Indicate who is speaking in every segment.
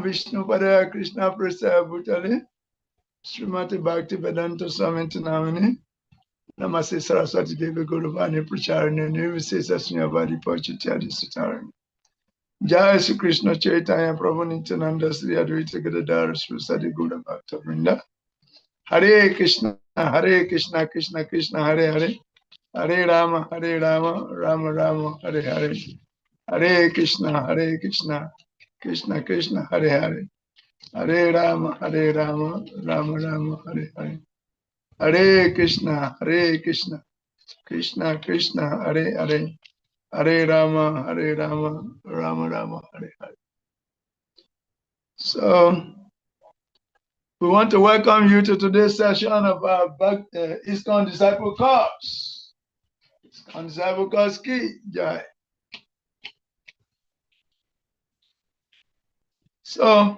Speaker 1: Vishnu Padaya Krishna Prasad Bhutale Srimati Bhakti Vedanta Swami Namani Namaste Saraswati Devi Guruvani Pracharani Nirvisesa Sunyavadi Pachitya Sitarani Jai Sri Krishna Chaitanya Prabhu Nityananda Sri Advaita Gadadhara Sri Sadi Gura Bhakta Vrinda Hare Krishna Krishna Krishna Hare Hare Hare Rama Rama Rama Hare Hare Hare Krishna Krishna Krishna Hare Hare Hare Rama Rama Rama Hare Hare Hare Krishna Krishna Krishna Hare Hare Hare Rama Rama Rama Hare Hare. So we want to welcome you to today's session of our ISKCON Disciple Course. ISKCON Disciple Course Ki Jai. So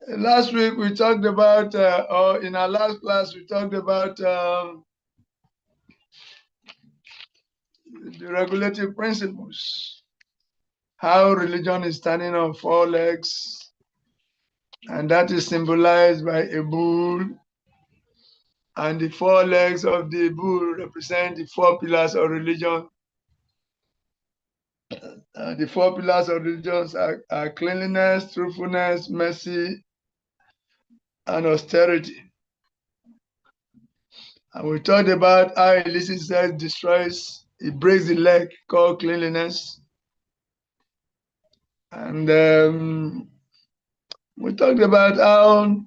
Speaker 1: last week we talked about, or in our last class, we talked about the regulative principles, how religion is standing on 4 legs, and that is symbolized by a bull, and the 4 legs of the bull represent the 4 pillars of religion. The 4 pillars of religion are cleanliness, truthfulness, mercy, and austerity. And we talked about how illicit sex destroys, it breaks the leg called cleanliness. And we talked about how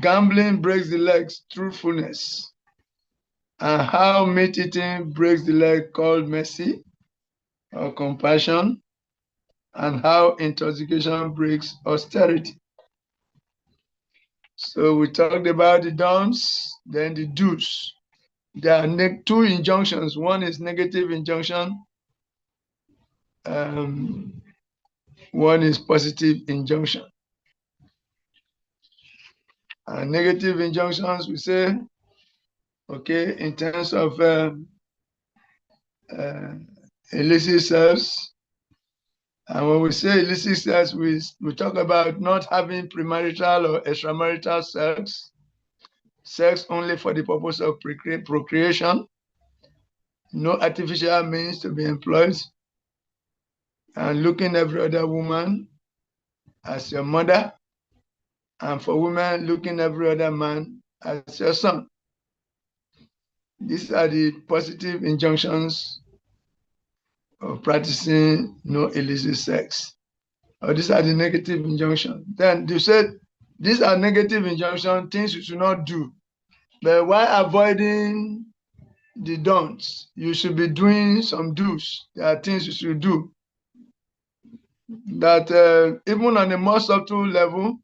Speaker 1: gambling breaks the legs, truthfulness, and how meat eating breaks the leg called mercy or compassion, and how intoxication breaks austerity. So we talked about the don'ts, then the do's. There are 2 injunctions. One is negative injunction. One is positive injunction. And negative injunctions, we say, okay, in terms of illicit sex. And when we say illicit sex, we talk about not having premarital or extramarital sex only for the purpose of procreation, no artificial means to be employed, and looking every other woman as your mother, and for women, looking every other man as your son. These are the positive injunctions of practicing no illicit sex. Or these are the negative injunctions. Then they said these are negative injunctions, things you should not do. But while avoiding the don'ts, you should be doing some do's. There are things you should do. That even on a more subtle level,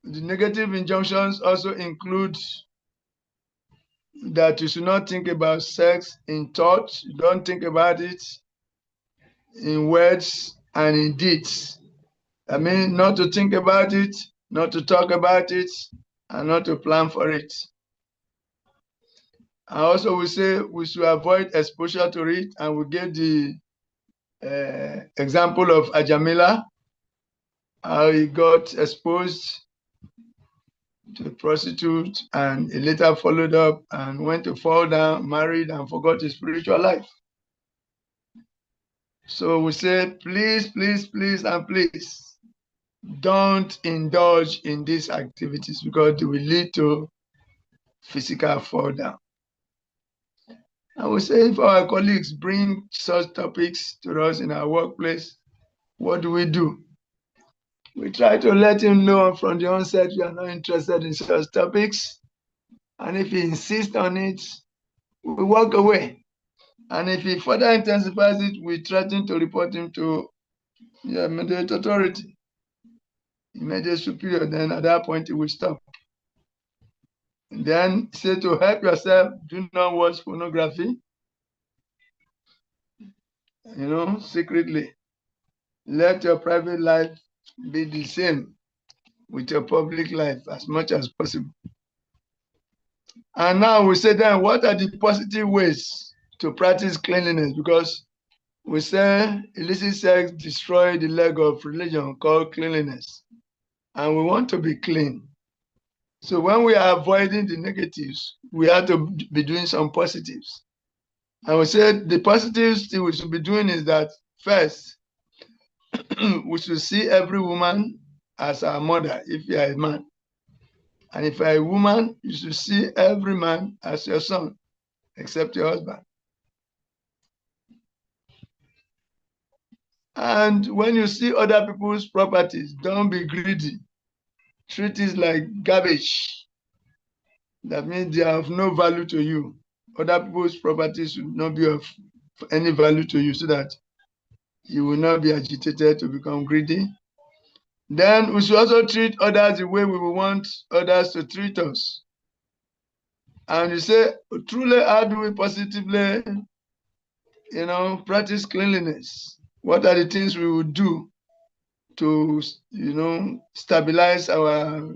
Speaker 1: the negative injunctions also include that you should not think about sex in thought. You don't think about it in words and in deeds. I mean, not to think about it, not to talk about it, and not to plan for it. And also we say we should avoid exposure to it, and we gave the example of Ajamila, how he got exposed to a prostitute, and he later followed up and went to fall down, married, and forgot his spiritual life. So we say, please, and please, don't indulge in these activities because they will lead to physical fall down. And we say, if our colleagues bring such topics to us in our workplace, what do? We try to let him know from the onset we are not interested in such topics. And if he insists on it, we walk away. And if he further intensifies it, we threaten to report him to the immediate authority, immediate superior. Then at that point, he will stop. And then say to help yourself, do not watch pornography, secretly. Let your private life be the same with your public life as much as possible. And now we say then, what are the positive ways to practice cleanliness? Because we say illicit sex destroys the leg of religion called cleanliness. And we want to be clean. So when we are avoiding the negatives, we have to be doing some positives. And we said the positives we should be doing is that first, we should see every woman as our mother if you are a man. And if you are a woman, you should see every man as your son, except your husband. And when you see other people's properties, don't be greedy. Treat it like garbage. That means they have no value to you. Other people's properties should not be of any value to you so that you will not be agitated to become greedy. Then we should also treat others the way we will want others to treat us. And you say, truly, how do we positively, practice cleanliness? What are the things we will do to, stabilize our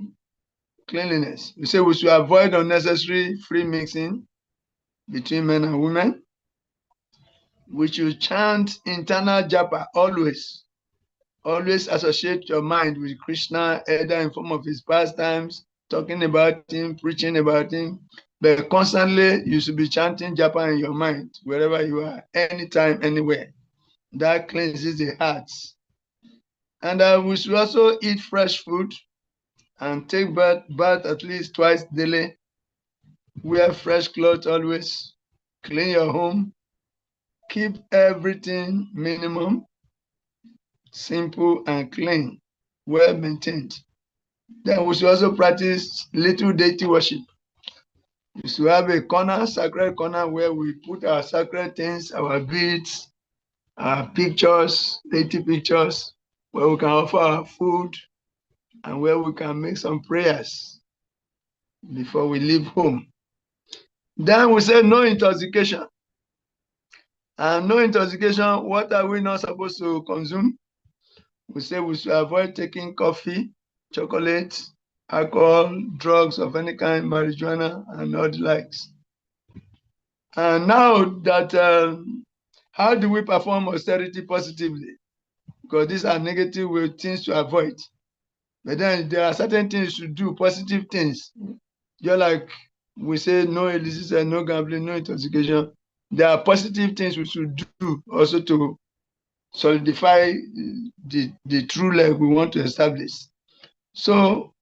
Speaker 1: cleanliness? We say we should avoid unnecessary free mixing between men and women. We should chant internal japa always. Always associate your mind with Krishna, either in form of his pastimes, talking about him, preaching about him. But constantly, you should be chanting japa in your mind, wherever you are, anytime, anywhere. That cleanses the heart. And we should also eat fresh food and take bath at least twice daily. Wear fresh clothes always. Clean your home. Keep everything minimum, simple and clean, well maintained. Then we should also practice little deity worship. We should have a corner, sacred corner, where we put our sacred things, our beads, our pictures, deity pictures, where we can offer our food and where we can make some prayers before we leave home. Then we say no intoxication. And no intoxication, what are we not supposed to consume? We say we should avoid taking coffee, chocolate, alcohol, drugs of any kind, marijuana, and all the likes. And now that, how do we perform austerity positively? Because these are negative things to avoid. But then there are certain things to do, positive things. Just like we say no illicit, no gambling, no intoxication. There are positive things we should do also to solidify the true life we want to establish. So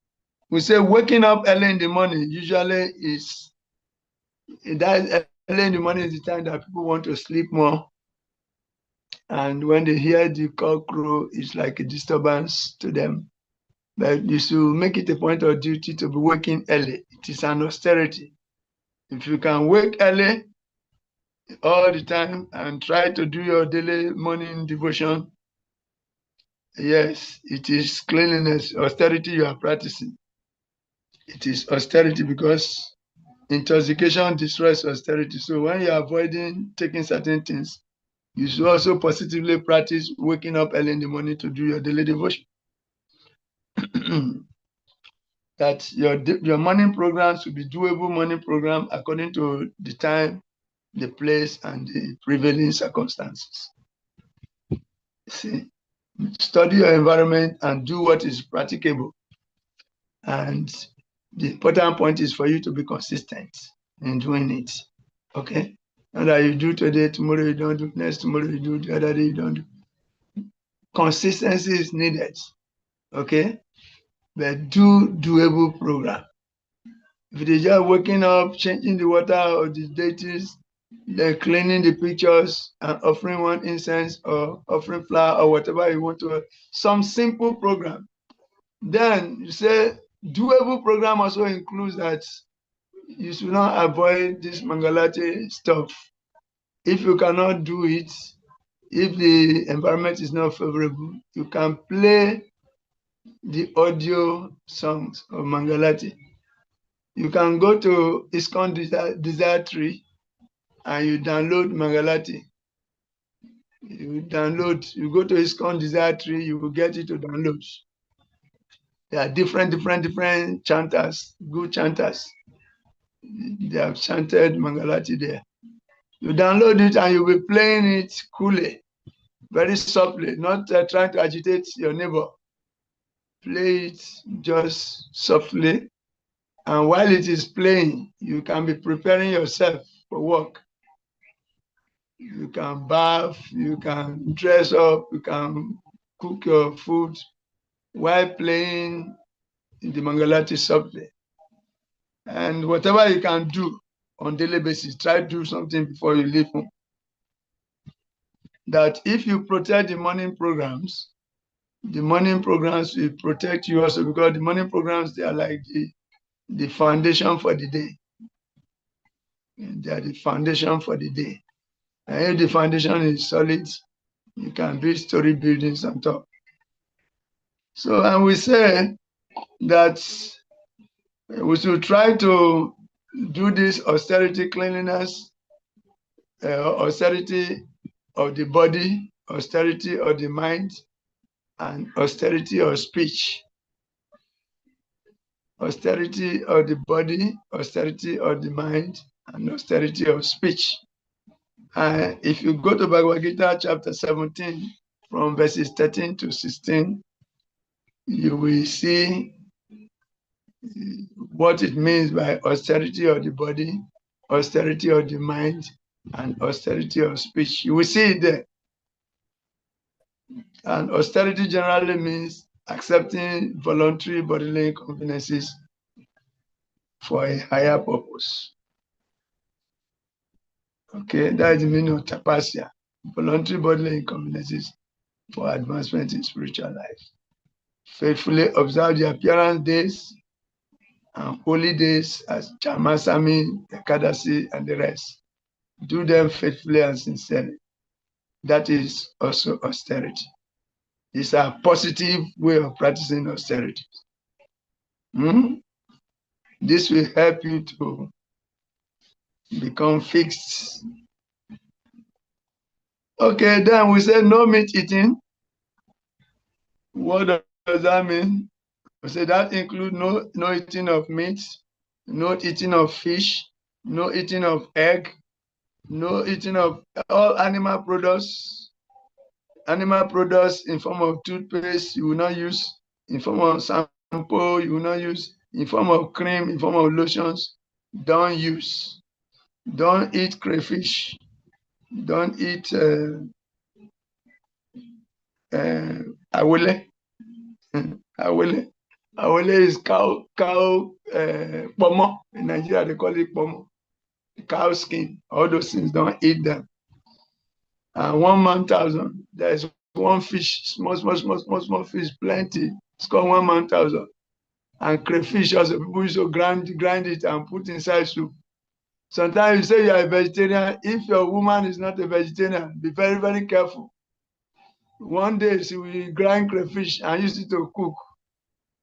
Speaker 1: we say waking up early in the morning usually is, that early in the morning is the time that people want to sleep more. And when they hear the cock crow, it's like a disturbance to them. But you should make it a point of duty to be waking early. It is an austerity. If you can wake early all the time and try to do your daily morning devotion, yes, it is cleanliness, austerity you are practicing. It is austerity because intoxication destroys austerity. So when you're avoiding taking certain things, you should also positively practice waking up early in the morning to do your daily devotion. That your morning program should be doable morning program according to the time, the place, and the prevailing circumstances. See, study your environment and do what is practicable. And the important point is for you to be consistent in doing it. Okay? Not that you do today, tomorrow you don't do, next tomorrow you do, the other day you don't do. Consistency is needed. Okay? But do doable program. If it is just waking up, changing the water of the deities, then cleaning the pictures and offering one incense or offering flower or whatever you want to, some simple program. Then you say doable program also includes that you should not avoid this Mangalati stuff. If you cannot do it, if the environment is not favorable, you can play the audio songs of Mangalati. You can go to ISKCON Desire Tree and you download Mangalati. You go to ISKCON Desire Tree, you will get it to download. There are different chanters, good chanters. They have chanted Mangalati there. You download it and you'll be playing it coolly. very softly, not trying to agitate your neighbor. Play it just softly. And while it is playing, you can be preparing yourself for work. You can bath, you can dress up, you can cook your food while playing in the Mangalati softly. And whatever you can do on daily basis, try to do something before you leave home. That if you protect the morning programs will protect you also, because the morning programs, they are like the foundation for the day. They are the foundation for the day. And if the foundation is solid, you can build story buildings on top. So, and we say that we should try to do this austerity cleanliness, austerity of the body, austerity of the mind, and austerity of speech. Austerity of the body, austerity of the mind, and austerity of speech. If you go to Bhagavad Gita chapter 17, from verses 13 to 16, you will see what it means by austerity of the body, austerity of the mind, and austerity of speech. You will see it there. And austerity generally means accepting voluntary bodily inconveniences for a higher purpose. Okay, that is the meaning of tapasya, voluntary bodily inconveniences for advancement in spiritual life. Faithfully observe the appearance days and holy days as Chamasami, Ekadasi, and the rest. Do them faithfully and sincerely. That is also austerity. It's a positive way of practicing austerity. This will help you to become fixed. Okay, then we say no meat eating. What does that mean? We say that includes no eating of meat, no eating of fish, no eating of egg, no eating of all animal products. Animal products in form of toothpaste, you will not use. In form of shampoo, you will not use. In form of cream, in form of lotions, don't use. Don't eat crayfish. Don't eat awele. Awele. Awele is cow pomo. In Nigeria, they call it pomo. Cow skin. All those things, don't eat them. And 1,000, there's one fish, small fish, plenty. It's called 1,000. And crayfish also, people used to grind it and put inside soup. Sometimes you say you are a vegetarian. If your woman is not a vegetarian, be very, very careful. One day she will grind crayfish and use it to cook.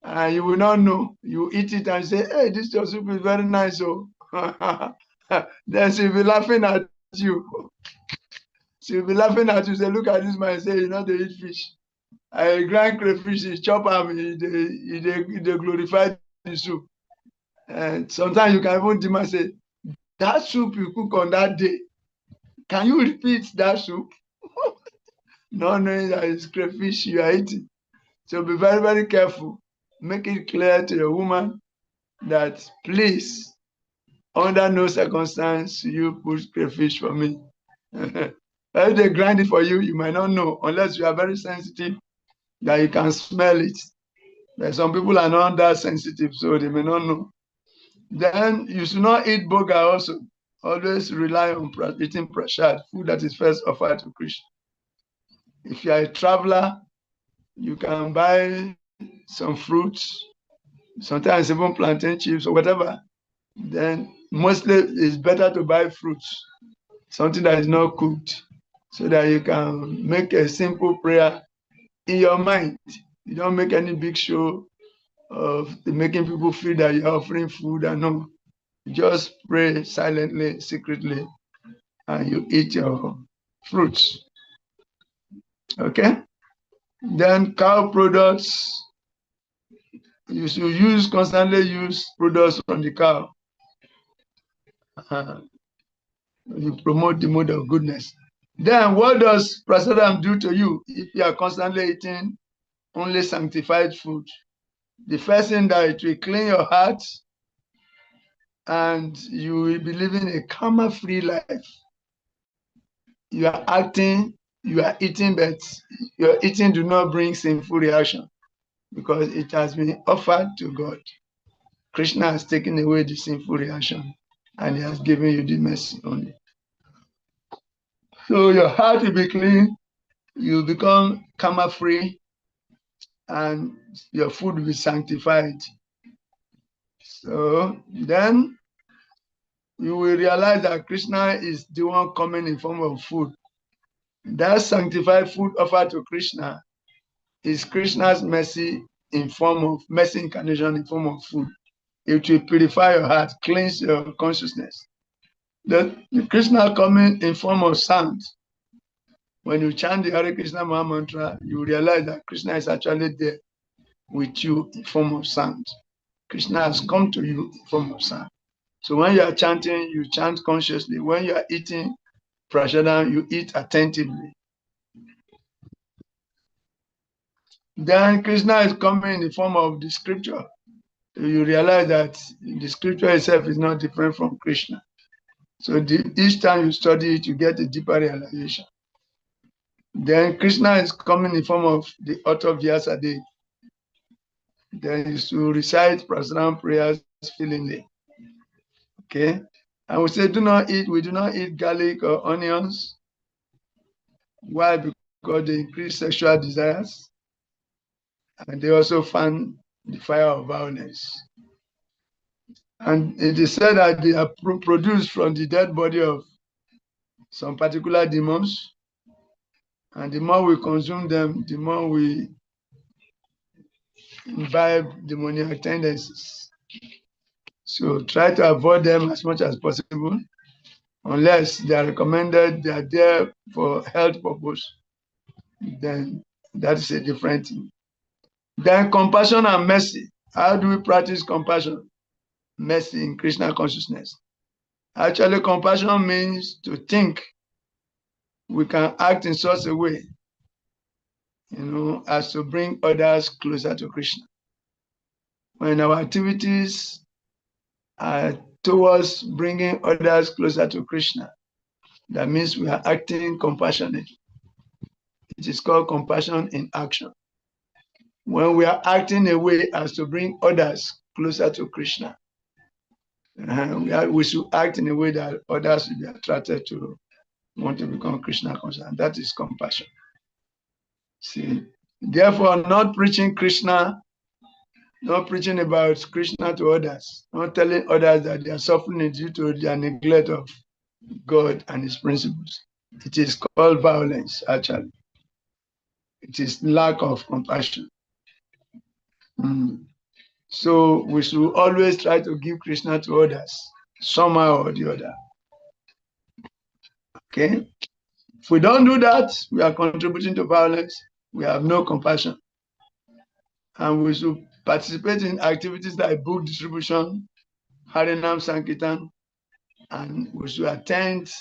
Speaker 1: And you will not know. You eat it and say, hey, this your soup is very nice. Oh. Then she'll be laughing at you. She'll be laughing at you, say, look at this man, say, you know, they eat fish. I grind crayfish, chop them, they glorify the soup. And sometimes you can even demand, say, that soup you cook on that day, can you repeat that soup? Not knowing that it's crayfish you are eating. So be very, very careful. Make it clear to your woman that, please, under no circumstance you put crayfish for me. If they grind it for you, you might not know, unless you are very sensitive that you can smell it. But some people are not that sensitive, so they may not know. Then you should not eat boga also. Always rely on eating prasad, food that is first offered to Krishna. If you are a traveler, you can buy some fruits, sometimes even plantain chips or whatever. Then mostly it's better to buy fruits, something that is not cooked, so that you can make a simple prayer in your mind. You don't make any big show of making people feel that you're offering food and no. Just pray silently, secretly, and you eat your fruits. Okay? Then cow products, you should constantly use products from the cow. You promote the mode of goodness. Then what does prasadam do to you if you are constantly eating only sanctified food? The first thing that it will clean your heart, and you will be living a karma-free life. You are acting, you are eating, but your eating do not bring sinful reaction because it has been offered to God. Krishna has taken away the sinful reaction and he has given you the mercy only. So your heart will be clean, you become karma-free, and your food will be sanctified. So then you will realize that Krishna is the one coming in form of food. That sanctified food offered to Krishna is Krishna's mercy in form of mercy incarnation in form of food. It will purify your heart, cleanse your consciousness. The Krishna coming in form of sound. When you chant the Hare Krishna Maha Mantra, you realize that Krishna is actually there with you in form of sound. Krishna has come to you in form of sound. So when you are chanting, you chant consciously. When you are eating prasadam, you eat attentively. Then Krishna is coming in the form of the scripture. You realize that the scripture itself is not different from Krishna. So each time you study it, you get a deeper realization. Then Krishna is coming in form of the author of Vyasadeva. Then you should recite prasadam prayers feelingly. Okay? And we say, we do not eat garlic or onions. Why? Because they increase sexual desires. And they also fan the fire of violence. And it is said that they are produced from the dead body of some particular demons. And the more we consume them, the more we imbibe demoniac tendencies. So try to avoid them as much as possible, unless they are recommended, they are there for health purpose. Then that is a different thing. Then compassion and mercy. How do we practice compassion? Mercy in Krishna consciousness. Actually, compassion means to think we can act in such a way, as to bring others closer to Krishna. When our activities are towards bringing others closer to Krishna, that means we are acting compassionately. It is called compassion in action. When we are acting a way as to bring others closer to Krishna, we should act in a way that others will be attracted to want to become Krishna conscious, and that is compassion. See, therefore, not preaching Krishna, not preaching about Krishna to others, not telling others that they are suffering due to their neglect of God and his principles. It is called violence, actually. It is lack of compassion. So we should always try to give Krishna to others, somehow or the other. Okay? If we don't do that, we are contributing to violence. We have no compassion. And we should participate in activities like book distribution, Harinam Sankirtan, and we should attend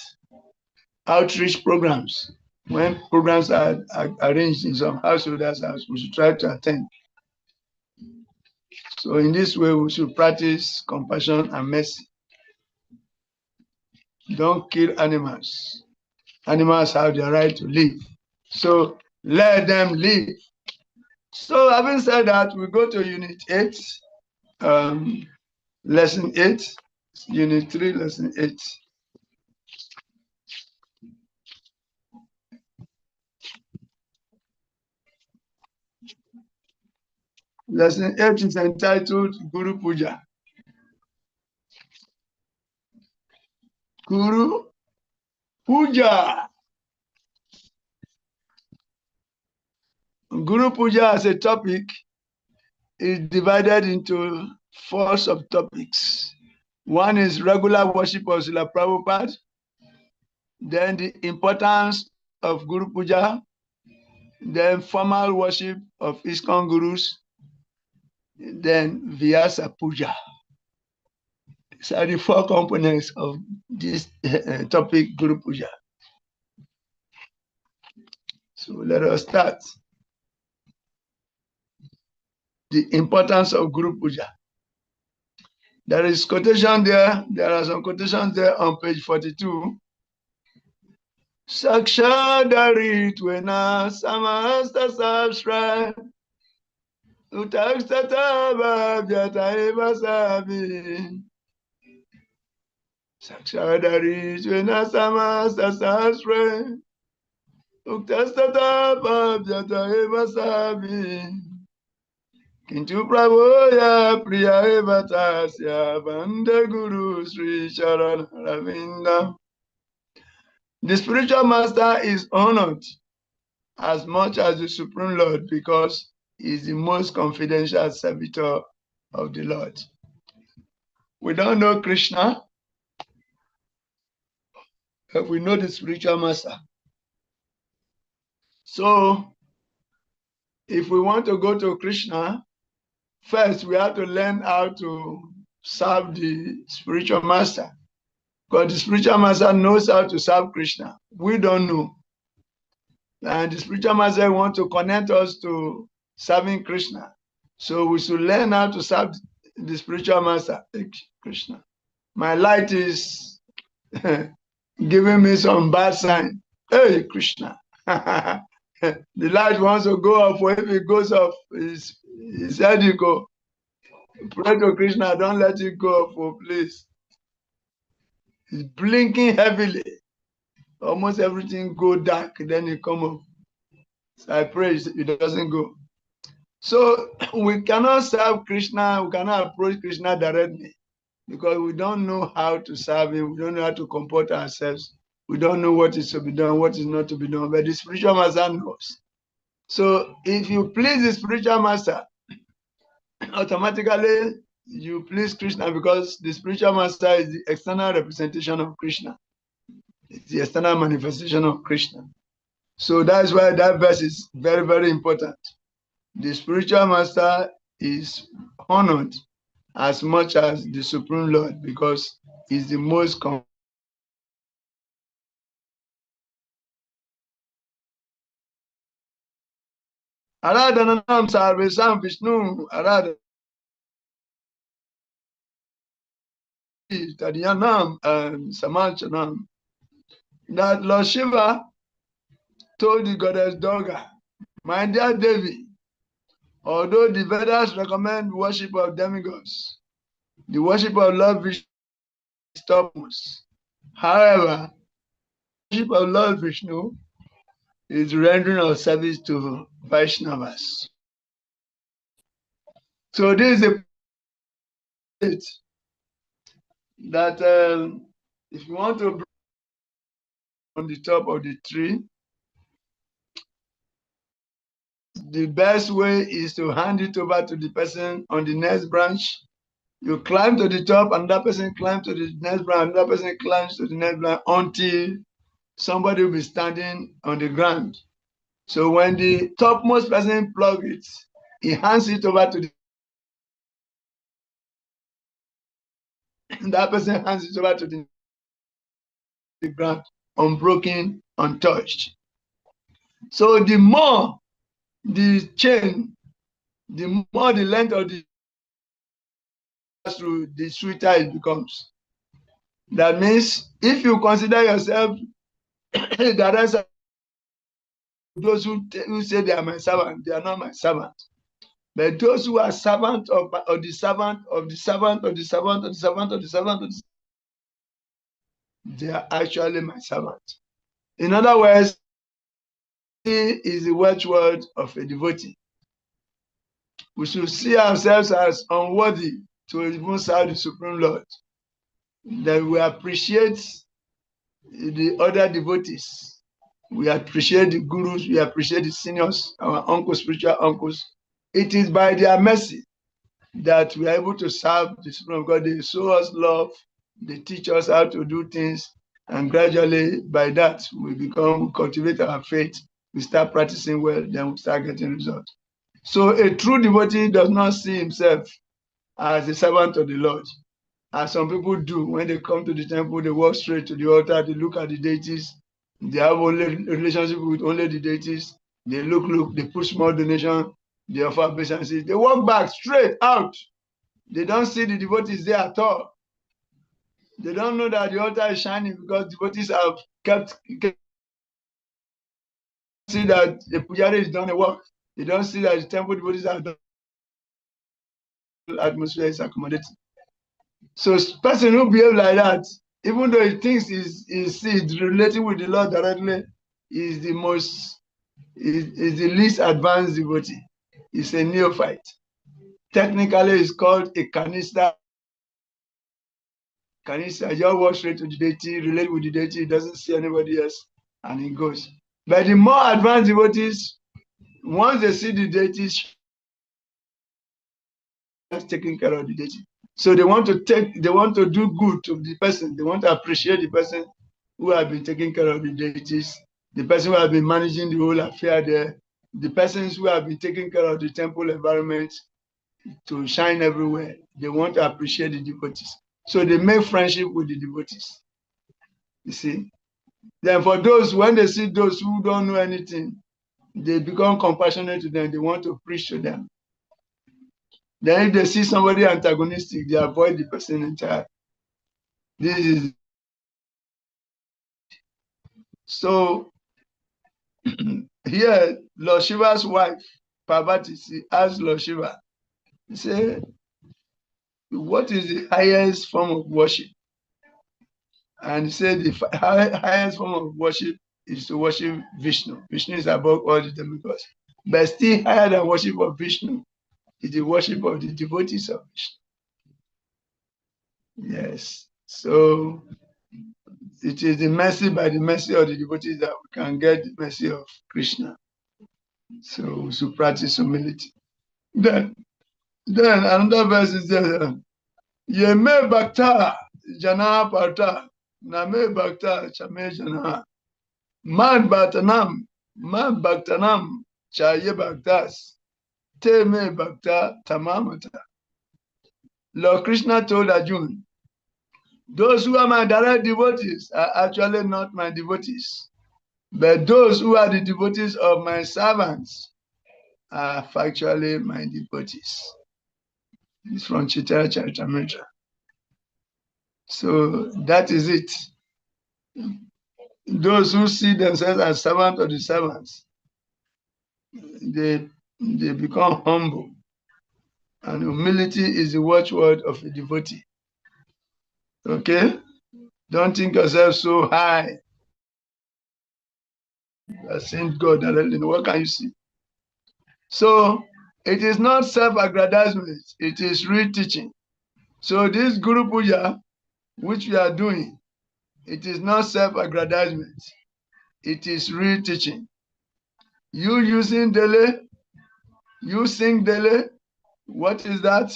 Speaker 1: outreach programs. When programs are arranged in some householders' house, we should try to attend. So in this way, we should practice compassion and mercy. Don't kill animals. Animals have the right to live. So let them live. So having said that, we go to Unit 8, Lesson 8, Unit 3, Lesson 8. Lesson 8 is entitled Guru Puja. Guru Puja. Guru Puja as a topic is divided into 4 subtopics. One is regular worship of Srila Prabhupada, then the importance of Guru Puja, then formal worship of ISKCON Gurus, then Vyasa Puja. These are the 4 components of this topic, Guru Puja. So let us start. The importance of Guru Puja. There is quotation there. There are some quotations there on page 42. Sakshadari Twena Samasta Subscribe. Utakstataba Vyataiva Sabi. Sakshadari Twena Samasta Subscribe. Utakstataba Vyataiva Sabi. Kintu Prabhoya Priya Evatasya Bande Guru Sri Charan Ravinda. The spiritual master is honored as much as the Supreme Lord because he is the most confidential servitor of the Lord. We don't know Krishna, but we know the spiritual master. So, if we want to go to Krishna, first we have to learn how to serve the spiritual master. Because the spiritual master knows how to serve Krishna. We don't know. And the spiritual master wants to connect us to serving Krishna. So we should learn how to serve the spiritual master, Krishna. My light is giving me some bad sign. Hey, Krishna. The light wants to go off. If it goes off, it's said you go. Pray to Krishna, don't let it go off, oh, please. It's blinking heavily. Almost everything go dark, then it come up. So I pray it doesn't go. So we cannot serve Krishna, we cannot approach Krishna directly because we don't know how to serve him, we don't know how to comport ourselves, we don't know what is to be done, what is not to be done, but the spiritual master knows. So if you please the spiritual master, automatically you please Krishna because the spiritual master is the external representation of Krishna. It's the external manifestation of Krishna. So that's why that verse is very, very important. The spiritual master is honored as much as the Supreme Lord because he's the most Aradhanam Sarvesam Vishnu Aradhanam Tadyanam and Samachanam. That Lord Shiva told the goddess Durga, my dear Devi, although the Vedas recommend worship of demigods, the worship of Lord Vishnu is topmost. However, worship of Lord Vishnu is rendering of service to Vaishnavas. So this is it that if you want to bring on the top of the tree, the best way is to hand it over to the person on the next branch. You climb to the top, and that person climbs to the next branch, and that person climbs to the next branch until somebody will be standing on the ground. So when the topmost person plugs it, he hands it over to that person hands it over to the ground, unbroken, untouched. So the more the chain, the more the length of the through, the sweeter it becomes. That means if you consider yourself the rest of those who say they are my servant, they are not my servant. But those who are servant of the servant of the servant of the servant of the servant of the servant of the they are actually my servant. In other words, he is the watchword of a devotee. We should see ourselves as unworthy to even serve the Supreme Lord. That we appreciate the other devotees. We appreciate the gurus, we appreciate the seniors, our uncles, spiritual uncles. It is by their mercy that we are able to serve the Supreme God. They show us love, they teach us how to do things, and gradually by that we cultivate our faith, we start practicing well, then we start getting results. So a true devotee does not see himself as a servant of the Lord, as some people do. When they come to the temple, they walk straight to the altar, they look at the deities, they have only relationship with only the deities, They look, they put small donation, they offer obeisances. They walk back straight out. They don't see the devotees there at all. They don't know that the altar is shining because devotees have kept see that the pujari is done the work. They don't see that the temple devotees have done atmosphere is accommodating. So person who behave like that, even though he thinks he's relating with the Lord directly, is the most is the least advanced devotee. He's a neophyte. Technically, it's called a canista. Canista just walks straight to the deity, relate with the deity, doesn't see anybody else, and he goes. But the more advanced devotees, once they see the deities, taking care of the deity. So they want to do good to the person. They want to appreciate the person who have been taking care of the deities, the person who have been managing the whole affair there, the persons who have been taking care of the temple environment to shine everywhere. They want to appreciate the devotees. So they make friendship with the devotees. You see? Then for those, when they see those who don't know anything, they become compassionate to them. They want to preach to them. Then if they see somebody antagonistic, they avoid the person entirely. This is so here, Lord Shiva's wife, Parvati, asked Lord Shiva, he said, what is the highest form of worship? And he said the highest form of worship is to worship Vishnu. Vishnu is above all the demigods. But still higher than worship of Vishnu is the worship of the devotees of Vishnu. Yes. So it is the mercy by the mercy of the devotees that we can get the mercy of Krishna. So we should practice humility. Then another verse is there. Ye me bhakta jana parta, na me bhakta chame jana. Man bhaktanam chaye bhaktas, te me bhakta tamamata. Lord Krishna told Arjuna, those who are my direct devotees are actually not my devotees. But those who are the devotees of my servants are factually my devotees. It's from Chaitanya Charitamrita. So that is it. Those who see themselves as servants of the servants, they become humble. And humility is the watchword of a devotee. Okay? Don't think yourself so high. You are saying God directly. What can you see? So it is not self-aggrandizement, it is real teaching. So this Guru Puja, which we are doing, it is not self-aggrandizement, it is real teaching. You using Dele, you sing Dele, what is that?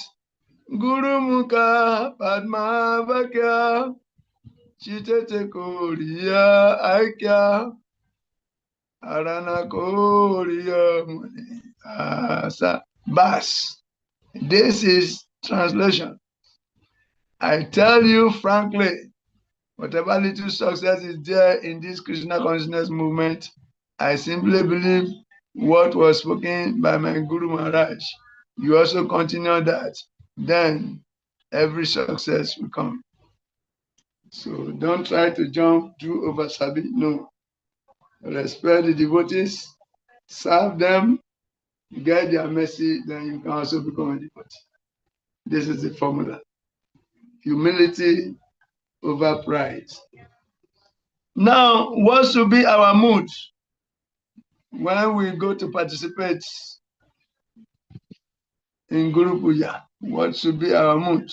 Speaker 1: Guru Mukha Padma Vakya Chitete Koriya Aikya Arana Koriya Muni Asa Bas. This is translation. I tell you frankly, whatever little success is there in this Krishna consciousness movement, I simply believe what was spoken by my Guru Maharaj. You also continue that, then every success will come. So don't try to jump through over Sabi. No. Respect the devotees, serve them, get their mercy, then you can also become a devotee. This is the formula. Humility over pride. Now, what should be our mood when we go to participate in Guru Puja? What should be our mood?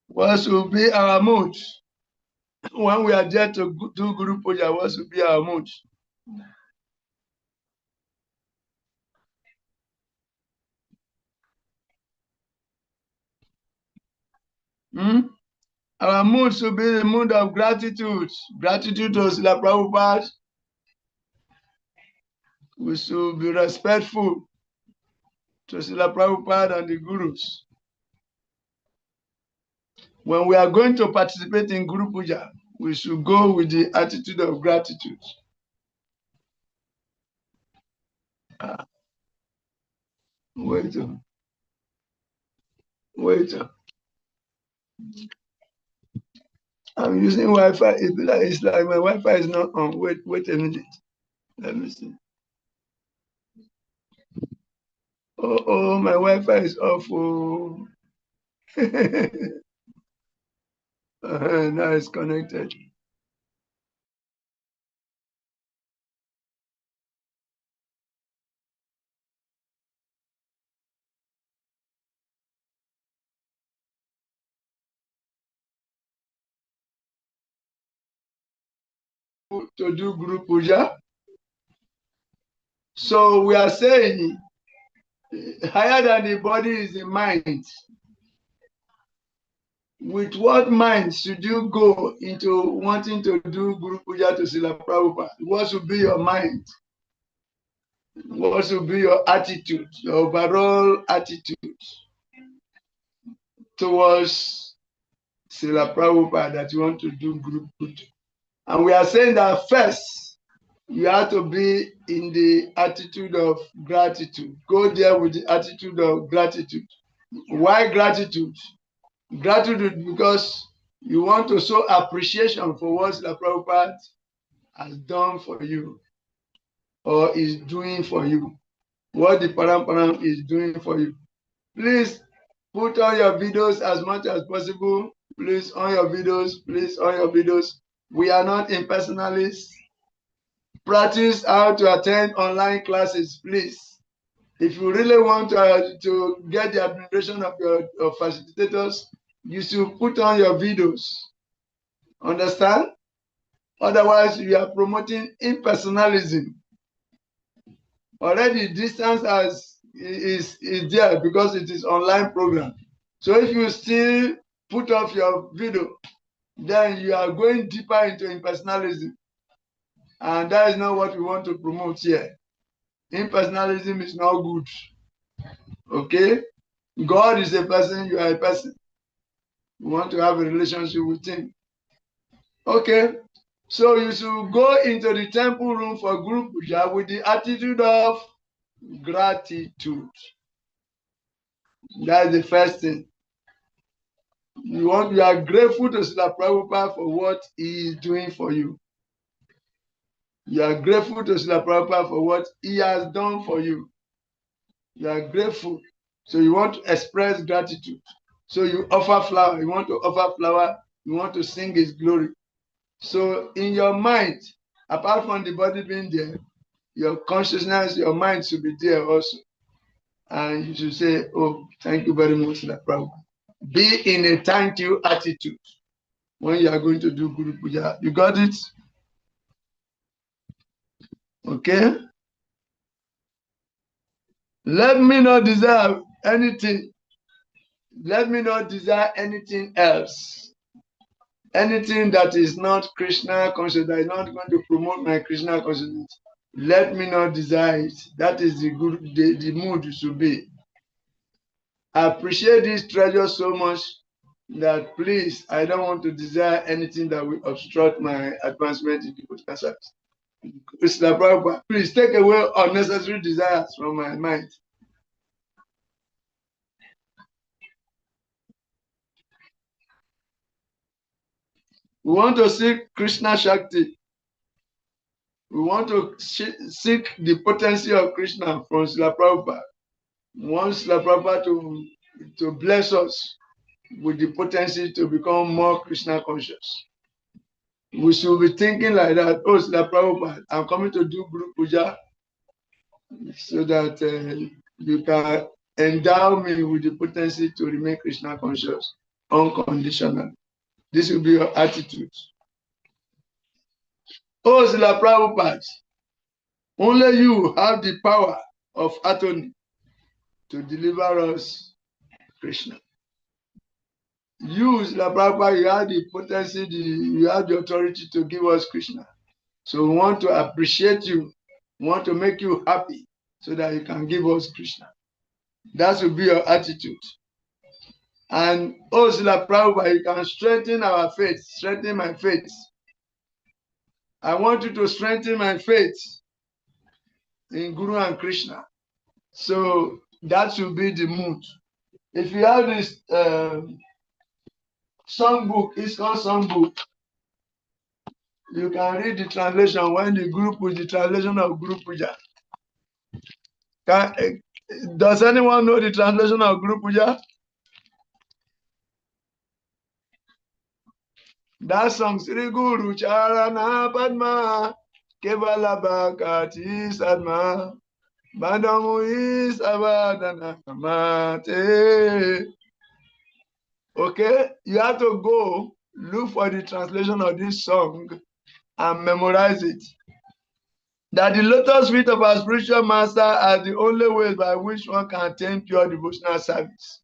Speaker 1: What should be our mood when we are there to do Guru Puja? What should be our mood? Hmm? Our mood should be the mood of gratitude. Gratitude to Srila Prabhupada. We should be respectful to Srila Prabhupada and the Gurus. when we are going to participate in Guru Puja, we should go with the attitude of gratitude. Wait. I'm using Wi-Fi. It's like my Wi-Fi is not on. Wait a minute. Let me see. Oh, my Wi-Fi is off. Oh. Now it's connected. To do Guru Puja. So we are saying higher than the body is the mind. With what mind should you go into wanting to do Guru Puja to Srila Prabhupada? What should be your mind? What should be your attitude, your overall attitude towards Srila Prabhupada that you want to do Guru Puja? And we are saying that first, you have to be in the attitude of gratitude. Go there with the attitude of gratitude. Why gratitude? Gratitude because you want to show appreciation for what the Prabhupada has done for you or is doing for you, what the Paramparam is doing for you. Please put on your videos as much as possible. Please on your videos. We are not impersonalists. Practice how to attend online classes, please. If you really want to get the admiration of your facilitators, you should put on your videos. Understand? Otherwise, you are promoting impersonalism. Already, distance is there because it is online program. So if you still put off your video, then you are going deeper into impersonalism. And that is not what we want to promote here. Impersonalism is not good. Okay? God is a person, you are a person. You want to have a relationship with him. Okay? So you should go into the temple room for Guru Puja with the attitude of gratitude. That's the first thing. You are grateful to Srila Prabhupada for what he is doing for you. You are grateful to Srila Prabhupada for what he has done for you. You are grateful. So you want to express gratitude. So you offer flower. You want to offer flower. You want to sing his glory. So in your mind, apart from the body being there, your consciousness, your mind should be there also. And you should say, oh, thank you very much, Srila Prabhupada. Be in a thank you attitude when you are going to do Guru Puja. You got it? Okay? Let me not desire anything. Let me not desire anything else. Anything that is not Krishna consciousness, that is not going to promote my Krishna consciousness. Let me not desire it. That is the mood you should be. I appreciate this treasure so much that please, I don't want to desire anything that will obstruct my advancement in the Buddha service. Please take away unnecessary desires from my mind. We want to seek Krishna Shakti. We want to seek the potency of Krishna from Srila Prabhupada. We want Srila Prabhupada to bless us with the potency to become more Krishna conscious. We should be thinking like that. Oh, Srila Prabhupada, I'm coming to do Guru Puja so that you can endow me with the potency to remain Krishna conscious unconditionally. This will be your attitude. Oh, Srila Prabhupada, only you have the power of attorney to deliver us Krishna. You, Srila Prabhupada, you have the potency, you have the authority to give us Krishna. So we want to appreciate you, we want to make you happy so that you can give us Krishna. That will be your attitude. And oh, Srila Prabhupada, you can strengthen our faith, strengthen my faith. I want you to strengthen my faith in Guru and Krishna. So that should be the mood. If you have this songbook, it's called songbook. You can read the translation when the group with the translation of Guru Puja. Does anyone know the translation of Guru Puja? That song, Sri Guru Charana Padma, Kevala Bhakati Sadma, Badamu is Avadana Mate. Okay, you have to go look for the translation of this song and memorize it. That the lotus feet of our spiritual master are the only way by which one can attain pure devotional service.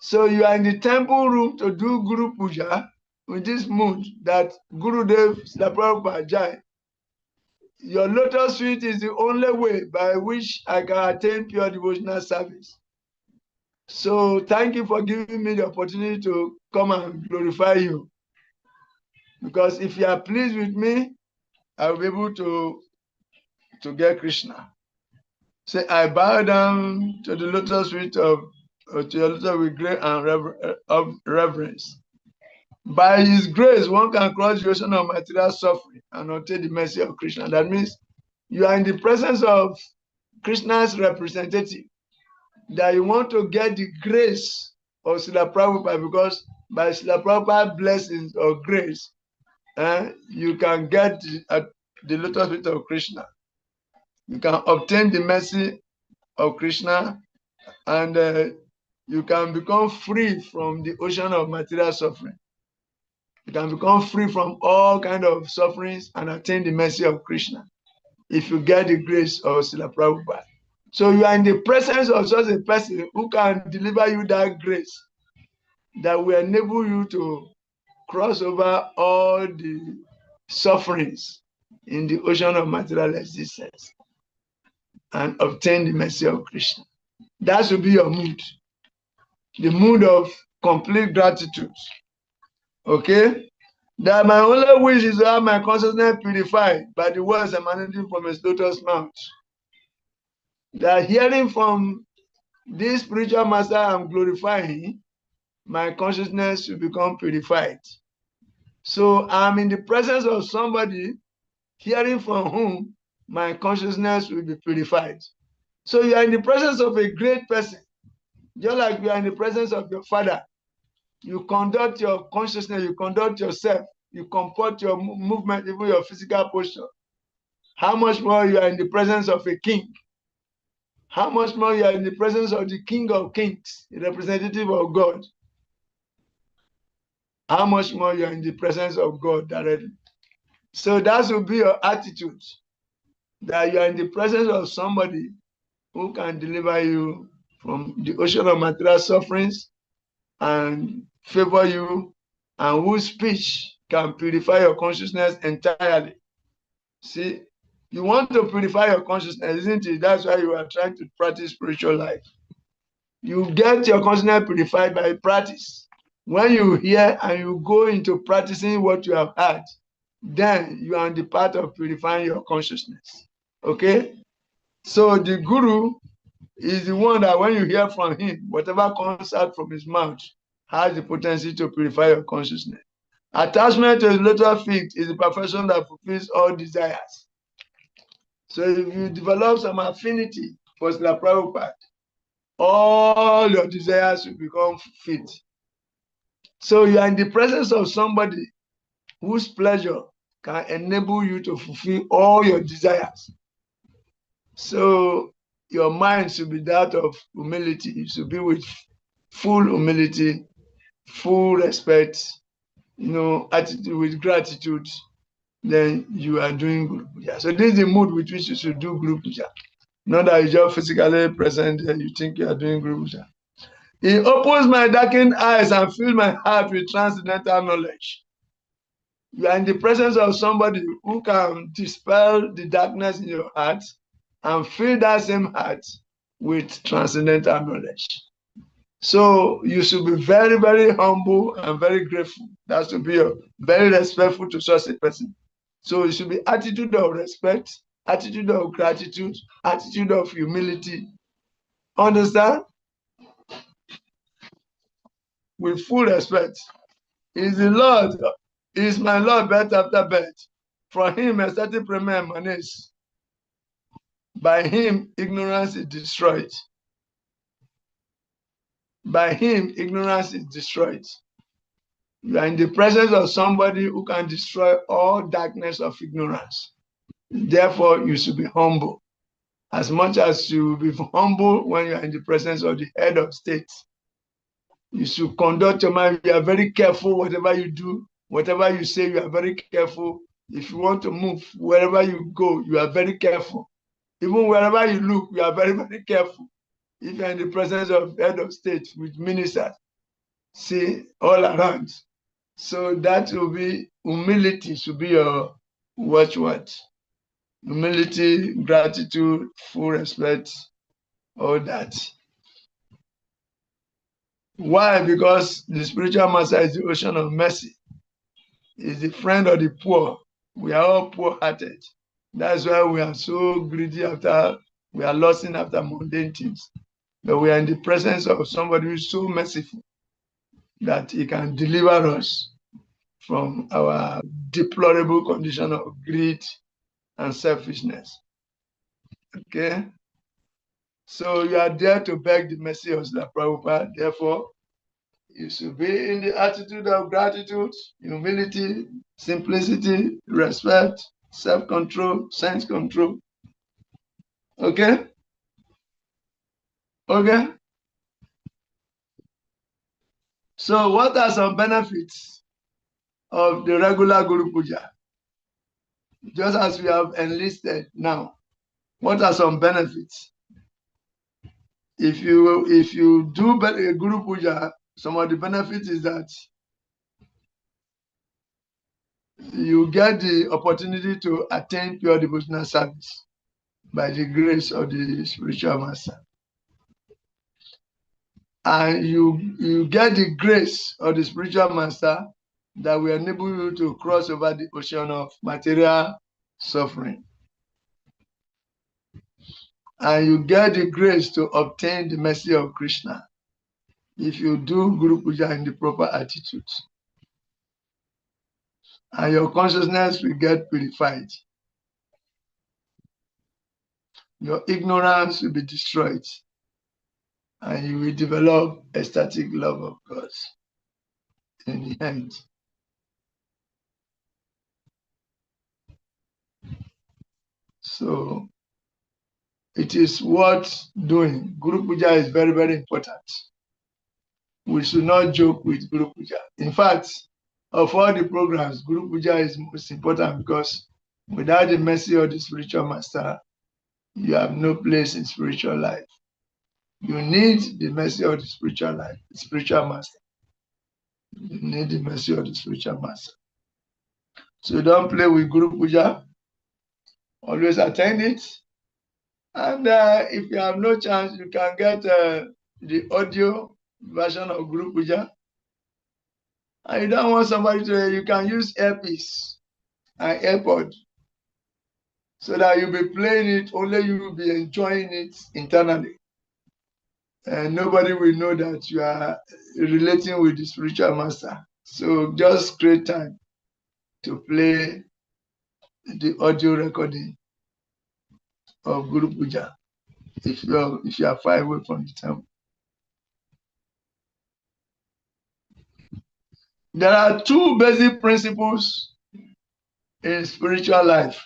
Speaker 1: So you are in the temple room to do Guru Puja with this mood that Gurudev Srila Prabhupada Jai. Your lotus feet is the only way by which I can attain pure devotional service. So thank you for giving me the opportunity to come and glorify you. Because if you are pleased with me, I will be able to get Krishna. Say, I bow down to the lotus feet of to your lotus with great and reverence. By his grace, one can cross the ocean of material suffering and obtain the mercy of Krishna. That means you are in the presence of Krishna's representative, that you want to get the grace of Srila Prabhupada, because by Srila Prabhupada's blessings or grace, you can get the lotus feet of Krishna. You can obtain the mercy of Krishna, and you can become free from the ocean of material suffering. You can become free from all kinds of sufferings and attain the mercy of Krishna if you get the grace of Srila Prabhupada. So you are in the presence of such a person who can deliver you that grace that will enable you to cross over all the sufferings in the ocean of material existence and obtain the mercy of Krishna. That should be your mood, the mood of complete gratitude. Okay? That my only wish is to have my consciousness purified by the words emanating from his lotus mouth. That hearing from this spiritual master I'm glorifying, my consciousness should become purified. So I'm in the presence of somebody hearing from whom my consciousness will be purified. So you are in the presence of a great person, just like you are in the presence of your father. You conduct your consciousness, you conduct yourself, you comport your movement, even your physical posture. How much more you are in the presence of a king? How much more you are in the presence of the King of Kings, the representative of God? How much more you are in the presence of God directly? So that will be your attitude, that you are in the presence of somebody who can deliver you from the ocean of material sufferings and favor you, and whose speech can purify your consciousness entirely. See, you want to purify your consciousness, isn't it? That's why you are trying to practice spiritual life. You get your consciousness purified by practice. When you hear and you go into practicing what you have heard, then you are on the path of purifying your consciousness. Okay? So the Guru is the one that when you hear from him, whatever comes out from his mouth has the potency to purify your consciousness. Attachment to his lotus feet is the perfection that fulfills all desires. So if you develop some affinity for Srila Prabhupada, all your desires will become fit. So you are in the presence of somebody whose pleasure can enable you to fulfill all your desires. So your mind should be that of humility. You should be with full humility, full respect, attitude with gratitude. Then you are doing Guru Puja. So this is the mood with which you should do Guru Puja. Not that you just physically present and you think you are doing Guru Puja. He opens my darkened eyes and fills my heart with transcendental knowledge. You are in the presence of somebody who can dispel the darkness in your heart and fill that same heart with transcendental knowledge. So you should be very, very humble and very grateful. That should be very respectful to such a person. So it should be attitude of respect, attitude of gratitude, attitude of humility. Understand? With full respect. Is the Lord, is my Lord birth after birth? From him a certain premier emanates. By him ignorance is destroyed. By him ignorance is destroyed. You are in the presence of somebody who can destroy all darkness of ignorance. Therefore, you should be humble. As much as you will be humble when you are in the presence of the head of state, you should conduct your mind. You are very careful whatever you do, whatever you say, you are very careful. If you want to move, wherever you go, you are very careful. Even wherever you look, you are very, very careful. If you are in the presence of head of state with ministers, see all around. So that will be humility, should be your watchword. Humility, gratitude, full respect, all that. Why? Because the spiritual master is the ocean of mercy. He's the friend of the poor. We are all poor-hearted. That's why we are so greedy after, we are lusting after mundane things. But we are in the presence of somebody who is so merciful that he can deliver us from our deplorable condition of greed and selfishness. Okay? So you are there to beg the mercy of the Prabhupada. Therefore, you should be in the attitude of gratitude, humility, simplicity, respect, self-control, sense control. Okay? Okay? So what are some benefits of the regular Guru Puja? Just as we have enlisted now, what are some benefits? If you do a Guru Puja, some of the benefits is that you get the opportunity to attain pure devotional service by the grace of the spiritual master. And you get the grace of the spiritual master that will enable you to cross over the ocean of material suffering. And you get the grace to obtain the mercy of Krishna if you do Guru Puja in the proper attitude. And your consciousness will get purified. Your ignorance will be destroyed. And you will develop ecstatic love of God in the end. So it is worth doing. Guru Puja is very, very important. We should not joke with Guru Puja. In fact, of all the programs, Guru Puja is most important because without the mercy of the spiritual master, you have no place in spiritual life. You need the mercy of the spiritual life, the spiritual master. You need the mercy of the spiritual master. So don't play with Guru Puja. Always attend it. And if you have no chance, you can get the audio version of Guru Puja. And you don't want somebody to, you can use earpiece and AirPod so that you'll be playing it, only you will be enjoying it internally. And nobody will know that you are relating with the spiritual master. So just create time to play the audio recording of Guru Puja if you are far away from the temple. There are two basic principles in spiritual life.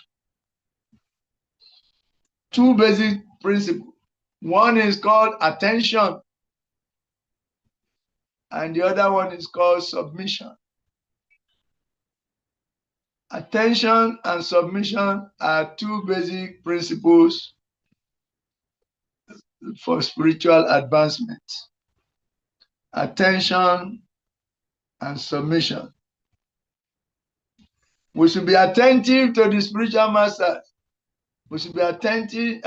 Speaker 1: Two basic principles. One is called attention, and the other one is called submission. Attention and submission are two basic principles for spiritual advancement. Attention and submission. We should be attentive to the spiritual master. We should be attentive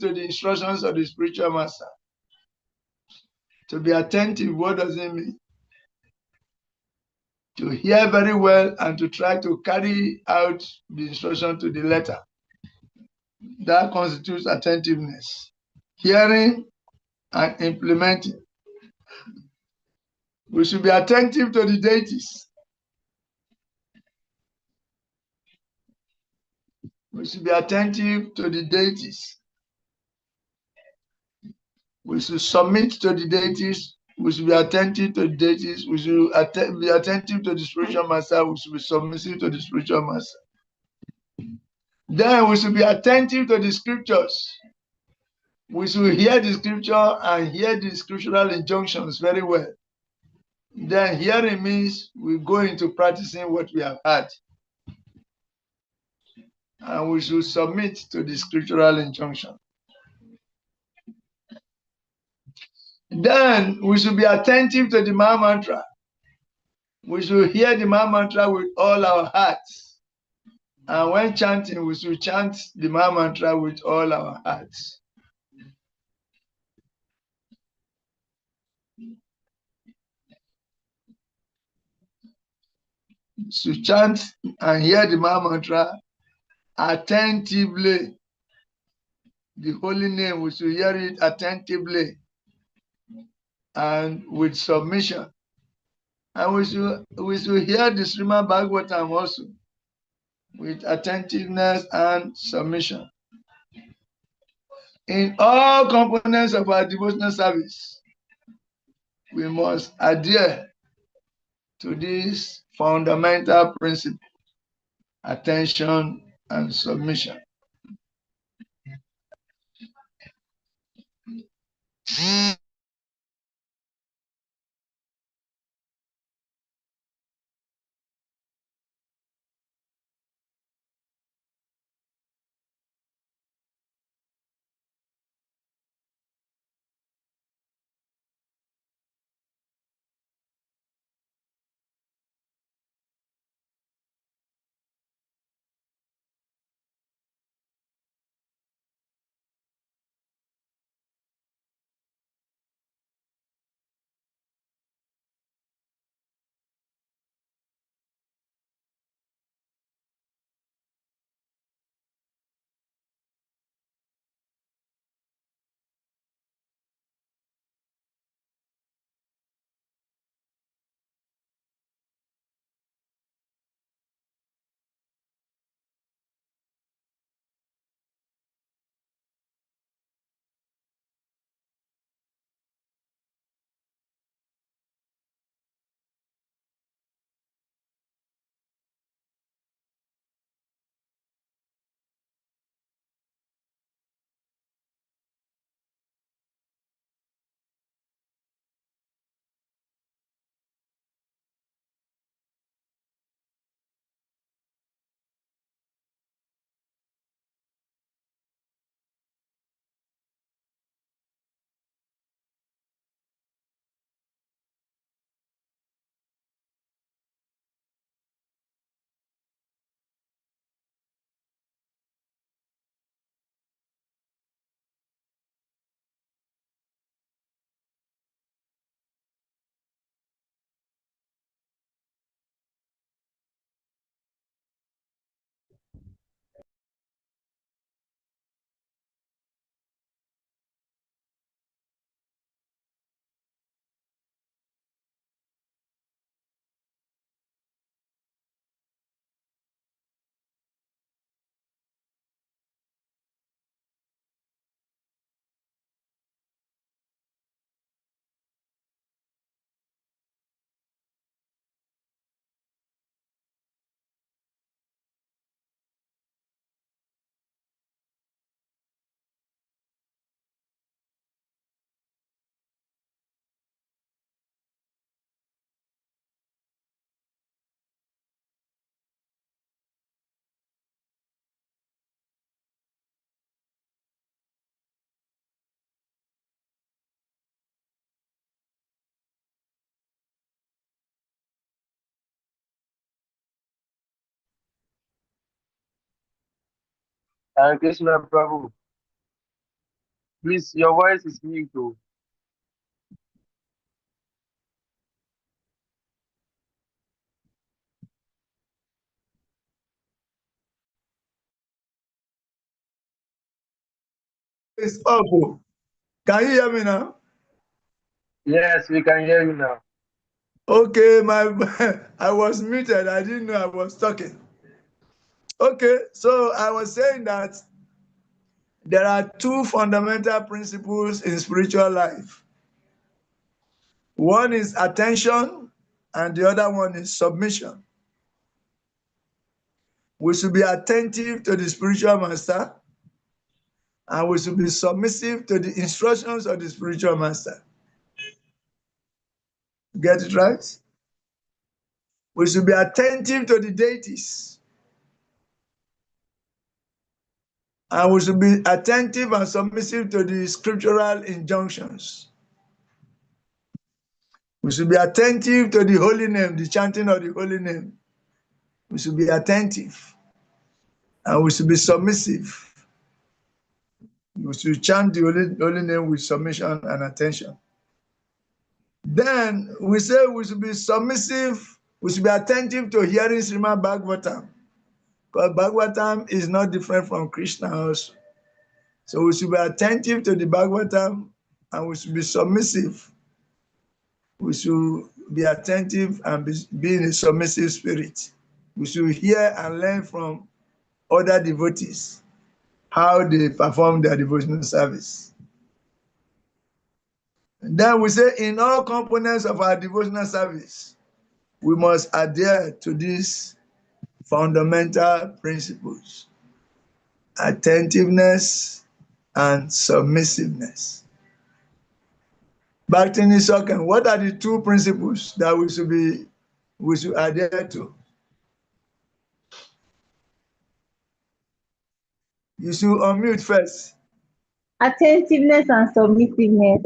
Speaker 1: to the instructions of the spiritual master. To be attentive, what does it mean? To hear very well and to try to carry out the instruction to the letter. That constitutes attentiveness. Hearing and implementing. We should be attentive to the deities. We should be attentive to the deities. We should submit to the deities. We should be attentive to the deities. We should be attentive to the spiritual master. We should be submissive to the spiritual master. Then we should be attentive to the scriptures. We should hear the scripture and hear the scriptural injunctions very well. Then hearing means we go into practicing what we have heard. And we should submit to the scriptural injunction. Then we should be attentive to the Maha Mantra. We should hear the Maha Mantra with all our hearts. And when chanting, we should chant the Maha Mantra with all our hearts. To chant and hear the Maha Mantra attentively. The holy name, we should hear it attentively and with submission. And we should hear the Srimad Bhagavatam also with attentiveness and submission. In all components of our devotional service, we must adhere to this fundamental principle, attention and submission.
Speaker 2: Hare Krishna Prabhu. Please, your voice is mute. Oh.
Speaker 1: It's up. Oh. Can you hear me now?
Speaker 2: Yes, we can hear you now.
Speaker 1: Okay, my I was muted. I didn't know I was talking. Okay, so I was saying that there are two fundamental principles in spiritual life. One is attention, and the other one is submission. We should be attentive to the spiritual master, and we should be submissive to the instructions of the spiritual master. Get it right? We should be attentive to the deities, and we should be attentive and submissive to the scriptural injunctions. We should be attentive to the holy name, the chanting of the holy name. We should be attentive, and we should be submissive. We should chant the holy name with submission and attention. Then we say we should be submissive, we should be attentive to hearing Srimad Bhagavatam, because Bhagavatam is not different from Krishna also. So we should be attentive to the Bhagavatam, and we should be submissive. We should be attentive and be in a submissive spirit. We should hear and learn from other devotees how they perform their devotional service. And then we say in all components of our devotional service, we must adhere to these fundamental principles: attentiveness and submissiveness. Back to Nisokan, what are the two principles that we should adhere to? You should unmute first.
Speaker 3: Attentiveness and submissiveness.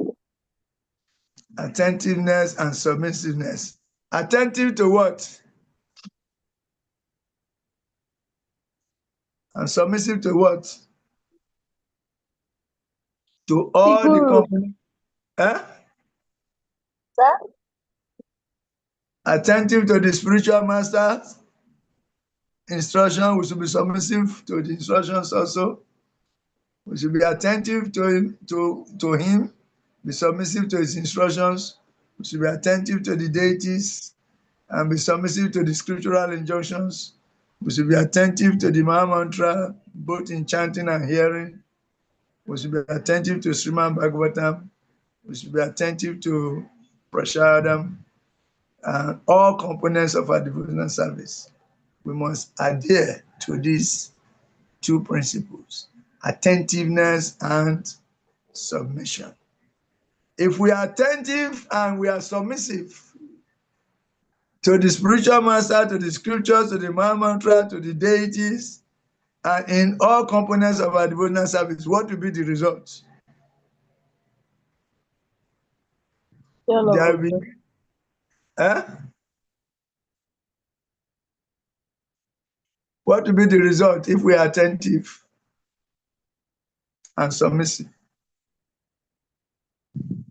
Speaker 1: Attentiveness and submissiveness. Attentive to what? And submissive to what? To all the
Speaker 3: Guru.
Speaker 1: company. Eh?
Speaker 3: Sir?
Speaker 1: Attentive to the spiritual master's instruction. We should be submissive to the instructions also. We should be attentive to him, be submissive to his instructions. We should be attentive to the deities and be submissive to the scriptural injunctions. We should be attentive to the Maha Mantra, both in chanting and hearing. We should be attentive to Srimad Bhagavatam. We should be attentive to Prashadam and all components of our devotional service. We must adhere to these two principles: attentiveness and submission. If we are attentive and we are submissive to the spiritual master, to the scriptures, to the Maha Mantra, to the deities, and in all components of our devotional service, what will be the result? There will be, what will be the result if we are attentive and submissive?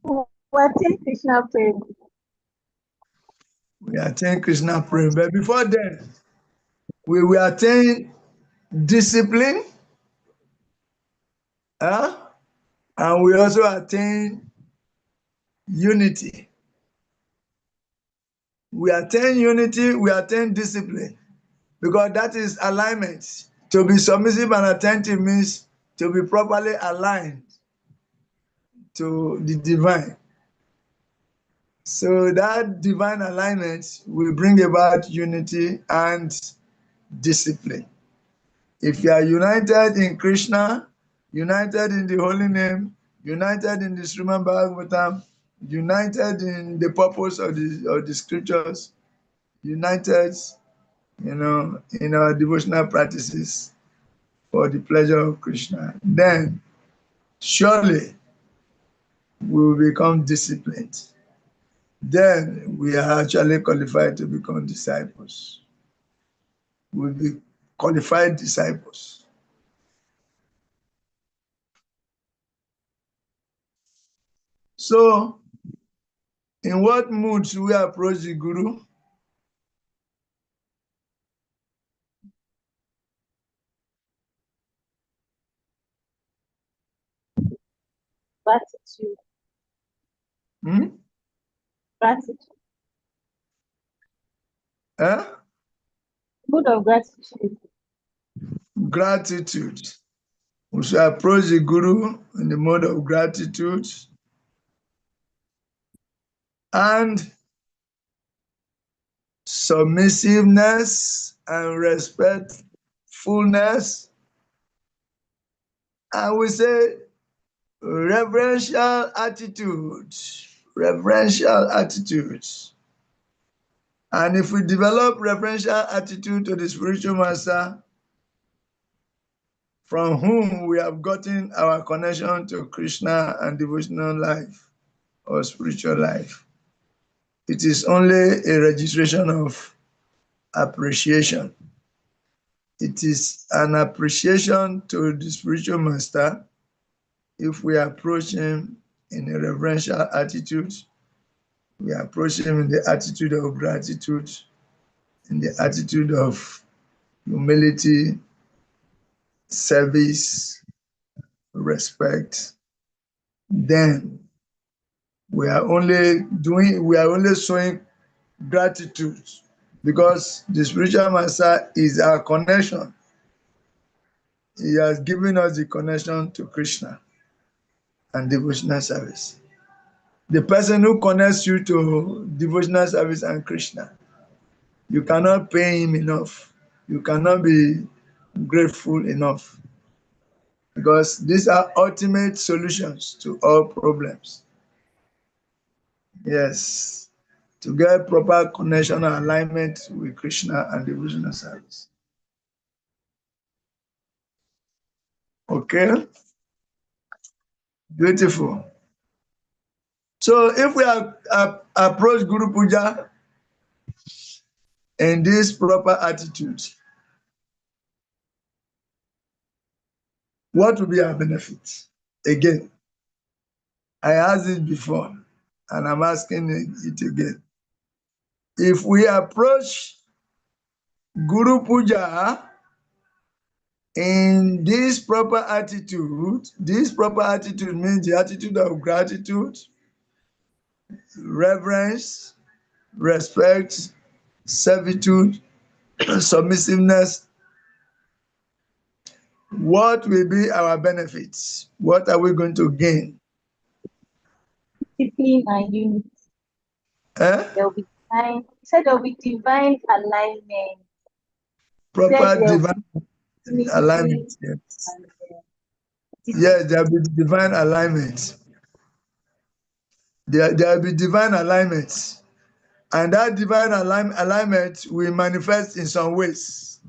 Speaker 3: We attend Krishna prayers.
Speaker 1: We attain Krishna praying, but before then, we will attain discipline, and we also attain unity. We attain unity, we attain discipline, because that is alignment. To be submissive and attentive means to be properly aligned to the divine. So that divine alignment will bring about unity and discipline. If you are united in Krishna, united in the holy name, united in the Srimad Bhagavatam, united in the purpose of the scriptures, united, in our devotional practices for the pleasure of Krishna, then surely we will become disciplined. Then we are actually qualified to become disciples. We will be qualified disciples. So, in what mood should we approach the Guru?
Speaker 3: Gratitude. Gratitude. Mood of gratitude.
Speaker 1: Gratitude. We should approach the Guru in the mode of gratitude and submissiveness and respectfulness. And we say reverential attitudes. Reverential attitudes. And if we develop reverential attitude to the spiritual master, from whom we have gotten our connection to Krishna and devotional life or spiritual life, it is only a registration of appreciation. It is an appreciation to the spiritual master if we approach him in a reverential attitude. We approach him in the attitude of gratitude, in the attitude of humility, service, respect. Then we are only showing gratitude because the spiritual master is our connection. He has given us the connection to Krishna and devotional service. The person who connects you to devotional service and Krishna, you cannot pay him enough. You cannot be grateful enough because these are ultimate solutions to all problems. Yes, to get proper connection and alignment with Krishna and devotional service. Okay, beautiful. So if we approach Guru Puja in this proper attitude, what will be our benefit? Again, I asked it before, and I'm asking it again. If we approach Guru Puja in this proper attitude means the attitude of gratitude, reverence, respect, servitude, submissiveness. What will be our benefits? What are we going to gain?
Speaker 3: Discipline and unity. There will be divine. You said there will be divine alignment.
Speaker 1: Proper divine alignment. Yes. Yes, there will be divine alignment. There will be divine alignment. And that divine alignment will manifest in some ways.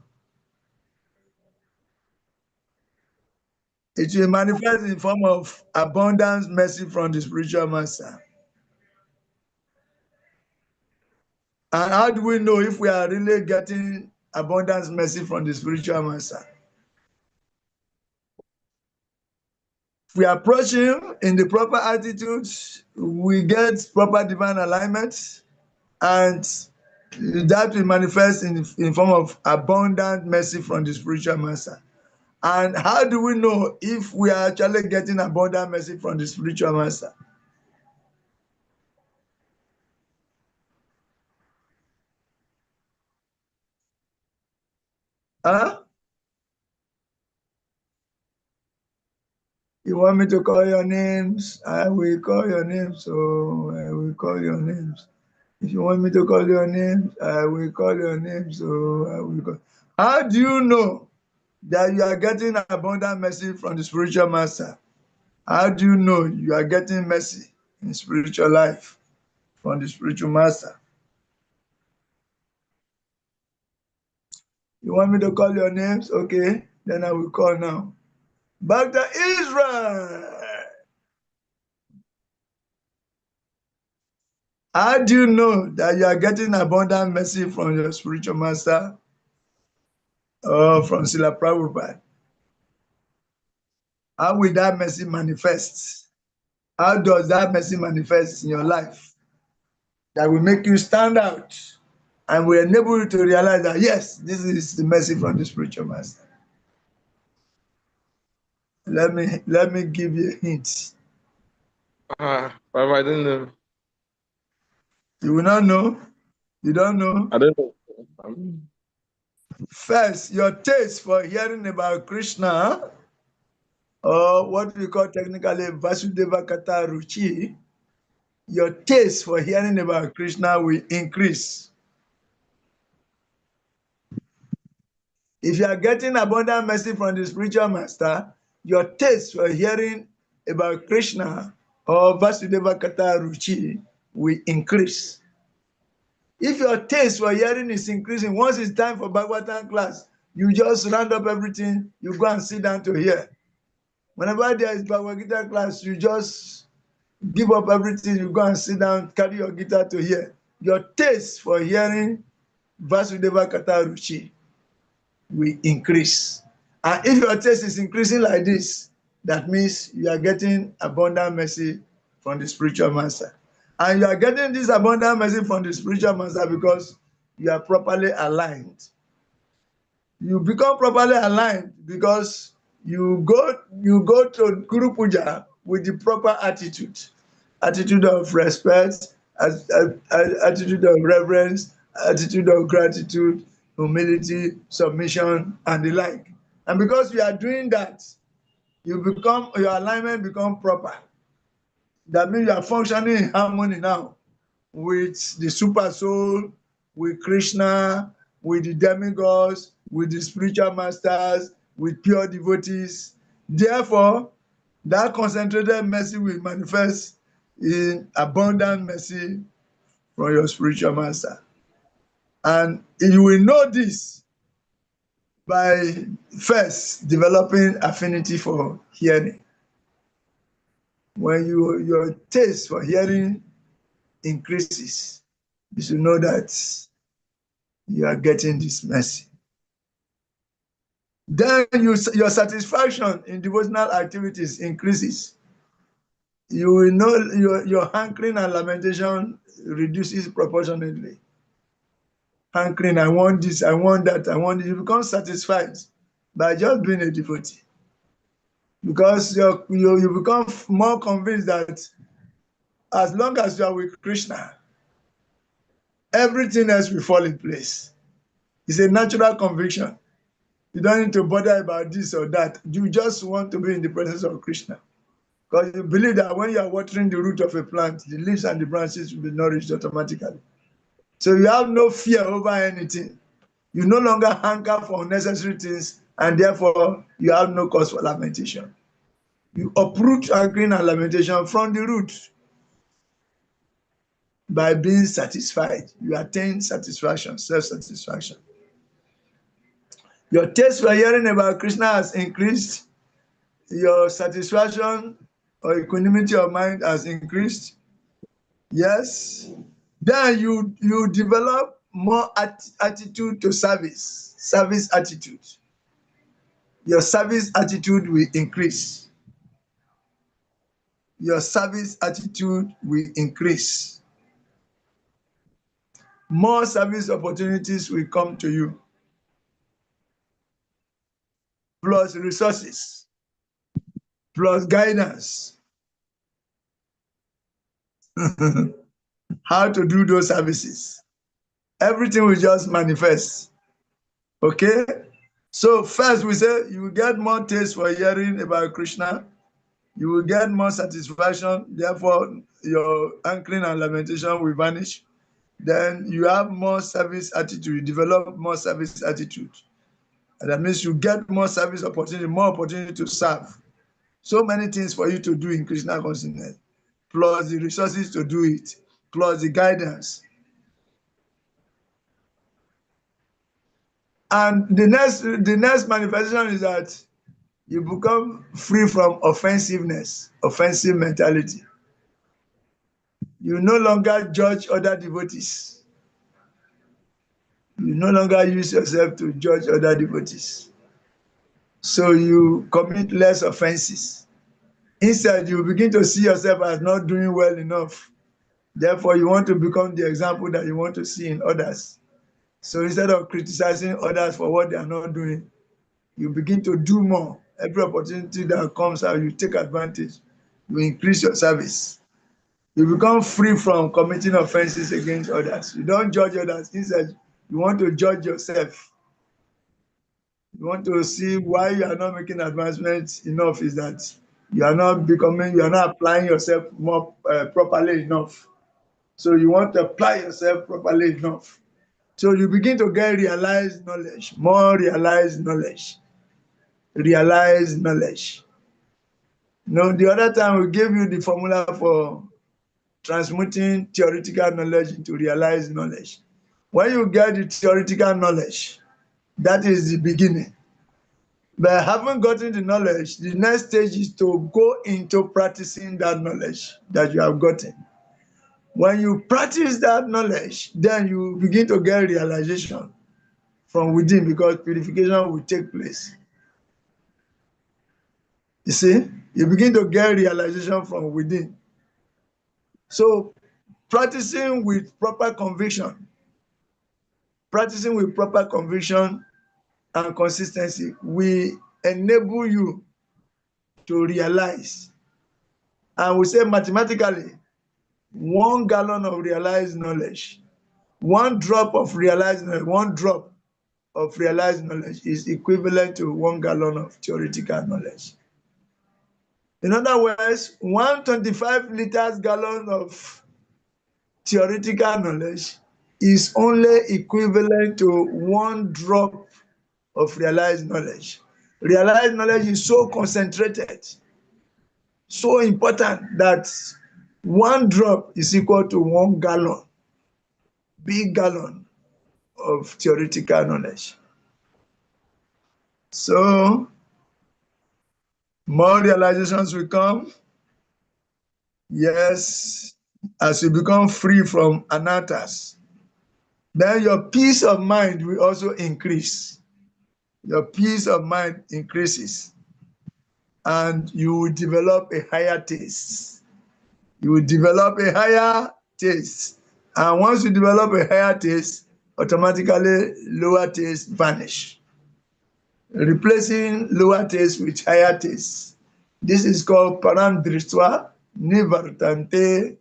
Speaker 1: It will manifest in form of abundance mercy from the spiritual master. And how do we know if we are really getting abundance mercy from the spiritual master? If we approach him in the proper attitude, we get proper divine alignment, and that will manifest in form of abundant mercy from the spiritual master. And how do we know if we are actually getting abundant mercy from the spiritual master? Huh? You want me to call your names? I will call your names. So I will call your names. If you want me to call your names, I will call your names. So I will call. How do you know that you are getting abundant mercy from the spiritual master? How do you know you are getting mercy in spiritual life from the spiritual master? You want me to call your names? Okay, then I will call now. Back to Israel. How do you know that you are getting abundant mercy from your spiritual master or from Srila Prabhupada? How will that mercy manifest? How does that mercy manifest in your life that will make you stand out and will enable you to realize that, yes, this is the mercy from the spiritual master? Let me give you a hint.
Speaker 2: Papa, I don't know.
Speaker 1: You will not know. You don't know.
Speaker 2: I don't know.
Speaker 1: First, your taste for hearing about Krishna, or what we call technically Vasudeva Kata Ruchi, your taste for hearing about Krishna will increase. If you are getting abundant mercy from the spiritual master, your taste for hearing about Krishna or Vasudeva Kata Ruchi will increase. If your taste for hearing is increasing, once it's time for Bhagavatam class, you just round up everything, you go and sit down to hear. Whenever there is Bhagavad Gita class, you just give up everything, you go and sit down, carry your guitar to hear. Your taste for hearing Vasudeva Kata Ruchi will increase. And if your taste is increasing like this, that means you are getting abundant mercy from the spiritual master. And you are getting this abundant mercy from the spiritual master because you are properly aligned. You become properly aligned because you go to Guru Puja with the proper attitude of respect, attitude of reverence, attitude of gratitude, humility, submission, and the like. And because you are doing that, your alignment become proper. That means you are functioning in harmony now with the super soul, with Krishna, with the demigods, with the spiritual masters, with pure devotees. Therefore, that concentrated mercy will manifest in abundant mercy from your spiritual master. And you will know this by first developing affinity for hearing. When your taste for hearing increases, you should know that you are getting this mercy. Then your satisfaction in devotional activities increases. You will know your hankering and lamentation reduces proportionately. Hankering, I want this, I want that, I want this. You become satisfied by just being a devotee. Because you become more convinced that as long as you are with Krishna, everything else will fall in place. It's a natural conviction. You don't need to bother about this or that. You just want to be in the presence of Krishna. Because you believe that when you are watering the root of a plant, the leaves and the branches will be nourished automatically. So you have no fear over anything. You no longer hanker for unnecessary things, and therefore you have no cause for lamentation. You uproot hankering and lamentation from the root. By being satisfied, you attain satisfaction, self-satisfaction. Your taste for hearing about Krishna has increased. Your satisfaction or equanimity of mind has increased. Yes. Then you develop more attitude to service attitude. Your service attitude will increase. Your service attitude will increase. More service opportunities will come to you. Plus resources, plus guidance. How to do those services. Everything will just manifest. Okay? So first we say you will get more taste for hearing about Krishna. You will get more satisfaction. Therefore, your hankering and lamentation will vanish. Then you have more service attitude. You develop more service attitude. And that means you get more service opportunity, more opportunity to serve. So many things for you to do in Krishna consciousness, plus the resources to do it, plus the guidance. And the next manifestation is that you become free from offensiveness, offensive mentality. You no longer judge other devotees. You no longer use yourself to judge other devotees. So you commit less offenses. Instead, you begin to see yourself as not doing well enough. Therefore, you want to become the example that you want to see in others. So instead of criticizing others for what they are not doing, you begin to do more. Every opportunity that comes out, you take advantage. You increase your service. You become free from committing offenses against others. You don't judge others. Instead, you want to judge yourself. You want to see why you are not making advancements enough is that you are not applying yourself more properly enough. So you want to apply yourself properly enough. So you begin to get realized knowledge, more realized knowledge, realized knowledge. The other time we gave you the formula for transmuting theoretical knowledge into realized knowledge. When you get the theoretical knowledge, that is the beginning. But having gotten the knowledge, the next stage is to go into practicing that knowledge that you have gotten. When you practice that knowledge, then you begin to get realization from within because purification will take place. You see, you begin to get realization from within. So practicing with proper conviction and consistency will enable you to realize. And we say mathematically, 1 gallon of realized knowledge, 1 drop of realized knowledge is equivalent to 1 gallon of theoretical knowledge. In other words, 125 liters gallon of theoretical knowledge is only equivalent to 1 drop of realized knowledge. Realized knowledge is so concentrated, so important that 1 drop is equal to 1 gallon, big gallon of theoretical knowledge. So more realizations will come. Yes, as you become free from anatas, then your peace of mind will also increase. Your peace of mind increases, and you will develop a higher taste. You will develop a higher taste. And once you develop a higher taste, automatically lower taste vanish, replacing lower taste with higher taste. This is called param driswa nivartante.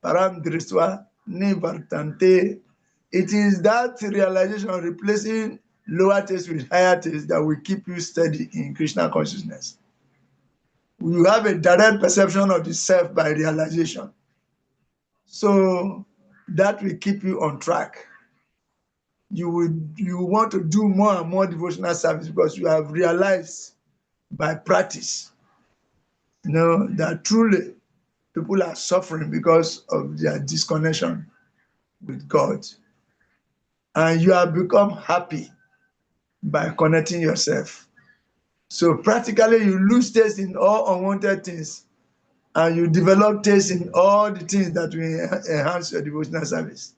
Speaker 1: Param driswa nivartante. It is that realization of replacing lower taste with higher taste that will keep you steady in Krishna consciousness. You have a direct perception of the self by realization. So that will keep you on track. You want to do more and more devotional service because you have realized by practice, that truly people are suffering because of their disconnection with God. And you have become happy by connecting yourself. So practically you lose taste in all unwanted things and you develop taste in all the things that will enhance your devotional service.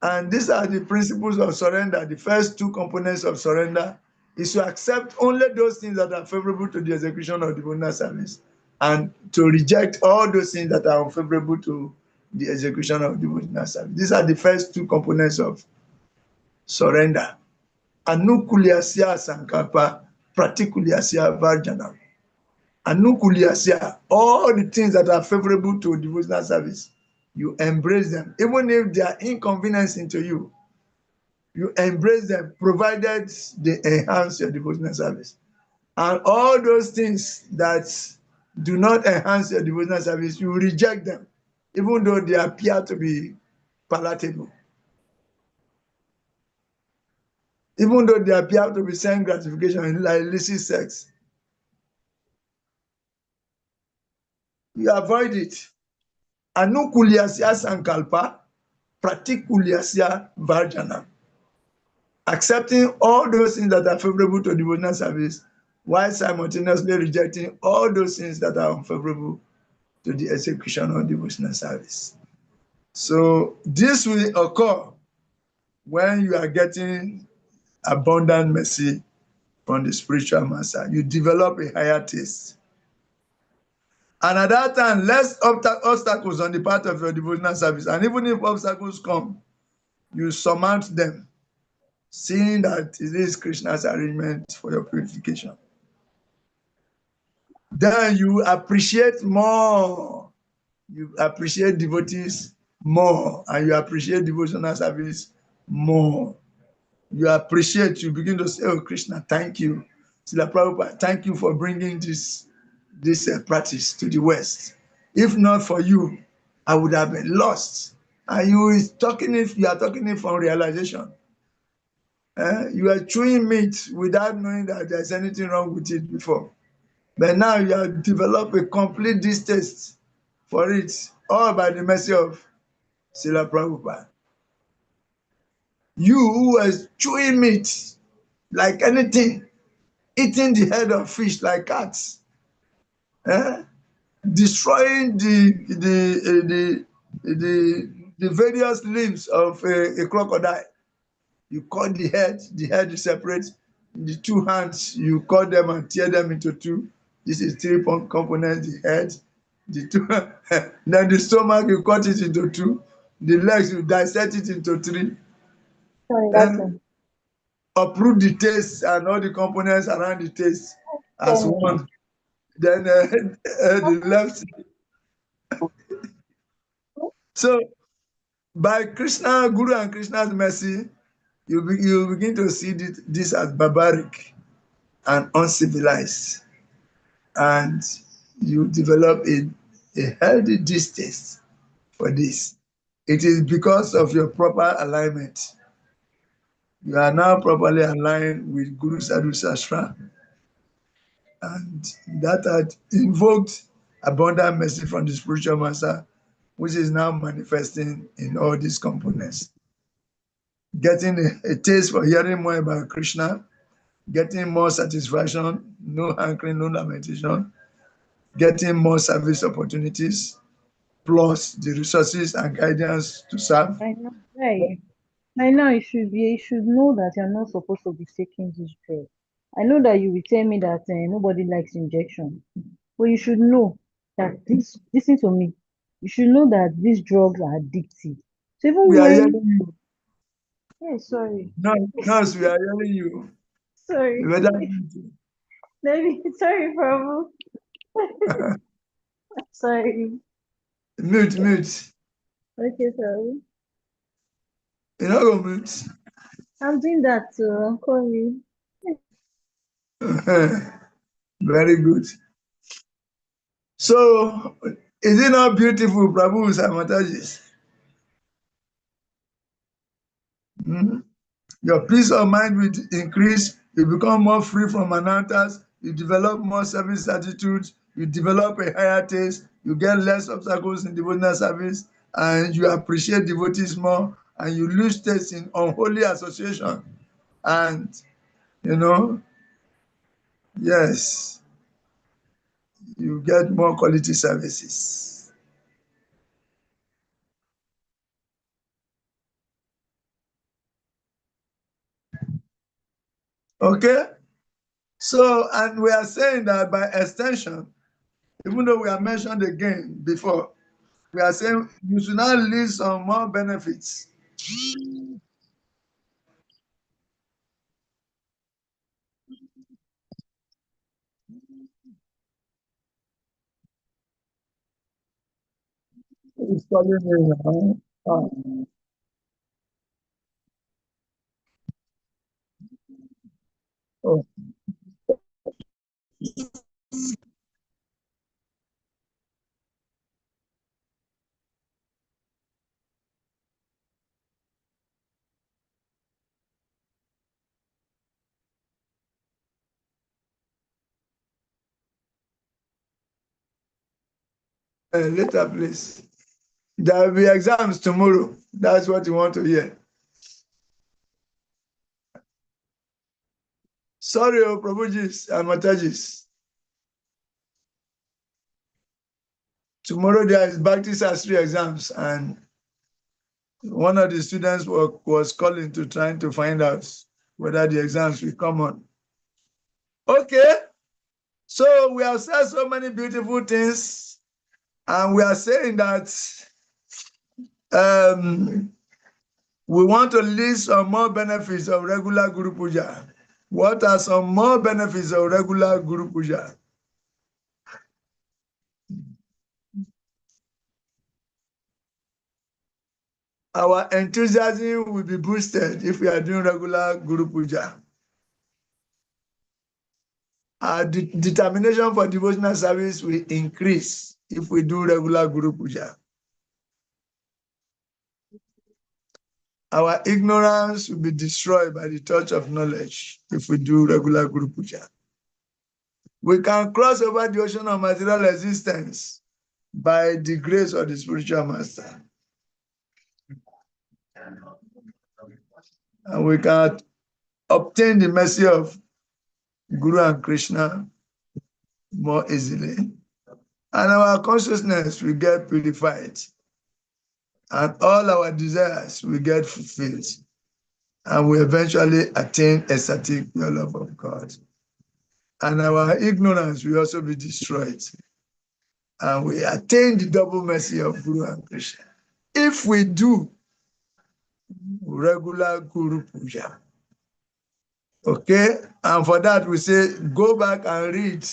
Speaker 1: And these are the principles of surrender. The first 2 components of surrender is to accept only those things that are favorable to the execution of devotional service and to reject all those things that are unfavorable to the execution of devotional service. These are the first 2 components of surrender. Anukulyasya sankalpa, pratikulyasya varjanam. Anukulyasya, all the things that are favorable to devotional service, you embrace them, even if they are inconveniencing to you. You embrace them, provided they enhance your devotional service. And all those things that do not enhance your devotional service, you reject them, even though they appear to be palatable. Even though they appear to be sense gratification, like illicit sex. You avoid it. Anukulyasya sankalpa, pratikulyasya varjana. Accepting all those things that are favorable to devotional service while simultaneously rejecting all those things that are unfavorable to the execution of devotional service. So this will occur when you are getting abundant mercy from the spiritual master. You develop a higher taste. And at that time, less obstacles on the part of your devotional service. And even if obstacles come, you surmount them, seeing that it is Krishna's arrangement for your purification. then you appreciate more. You appreciate devotees more, and you appreciate devotional service more. You appreciate, you begin to say, oh, Krishna, thank you. Srila Prabhupada, thank you for bringing this practice to the West. If not for you, I would have been lost. And you are talking it from realization. You are chewing meat without knowing that there's anything wrong with it before. But now you have developed a complete distaste for it, all by the mercy of Srila Prabhupada. You who was chewing meat like anything, eating the head of fish like cats, destroying the various limbs of a crocodile. You cut the head is separate. The two hands, you cut them and tear them into two. This is three components, the head, the two. Then the stomach, you cut it into two. The legs, you dissect it into three.
Speaker 3: Sorry, that's one.
Speaker 1: Uproot the taste and all the components around the taste as one. Then the left. So by Krishna, Guru and Krishna's mercy, you begin to see this as barbaric and uncivilized. And you develop a healthy distaste for this. It is because of your proper alignment. You are now properly aligned with Guru Sadhu Sastra. And that had invoked abundant mercy from the spiritual master, which is now manifesting in all these components. Getting a taste for hearing more about Krishna, getting more satisfaction, no hankering, no lamentation, getting more service opportunities, plus the resources and guidance to serve.
Speaker 4: I know. Hey, I know you should know that you're not supposed to be taking this drug. I know that you will tell me that nobody likes injection, but you should know that listen to me, you should know that these drugs are addictive. So even
Speaker 1: We are
Speaker 4: when,
Speaker 1: hearing you.
Speaker 4: hey, sorry,
Speaker 1: Nurse, we are hearing you.
Speaker 4: sorry, maybe, sorry, Prabhu, sorry.
Speaker 1: Mute.
Speaker 4: Okay, Prabhu.
Speaker 1: You know, go mute.
Speaker 4: I'm doing that too. I'm calling.
Speaker 1: Very good. So, is it not beautiful, Prabhu Samatajis? Your peace of mind will increase. You become more free from anantas. You develop more service attitudes. You develop a higher taste. You get less obstacles in devotional service, and you appreciate devotees more. And you lose taste in unholy association. And yes, you get more quality services. Okay? So, and we are saying that by extension, even though we have mentioned again before, we are saying you should not list some more benefits. It's calling me now. Oh. Later, please. There will be exams tomorrow. That's what you want to hear. Sorry, Prabhujis and Matajis. Tomorrow there is Bhakti Sastri exams, and one of the students was calling to trying to find out whether the exams will come on. Okay, so we have said so many beautiful things, and we are saying that we want to list some more benefits of regular Guru Puja. What are some more benefits of regular Guru Puja? Our enthusiasm will be boosted if we are doing regular Guru Puja. Our determination for devotional service will increase if we do regular Guru Puja. Our ignorance will be destroyed by the touch of knowledge if we do regular Guru Puja. We can cross over the ocean of material existence by the grace of the spiritual master. And we can obtain the mercy of Guru and Krishna more easily. And our consciousness will get purified. And all our desires will get fulfilled. And we eventually attain ecstatic pure love of God. And our ignorance will also be destroyed. And we attain the double mercy of Guru and Krishna. If we do regular Guru Puja. Okay? And for that we say, go back and read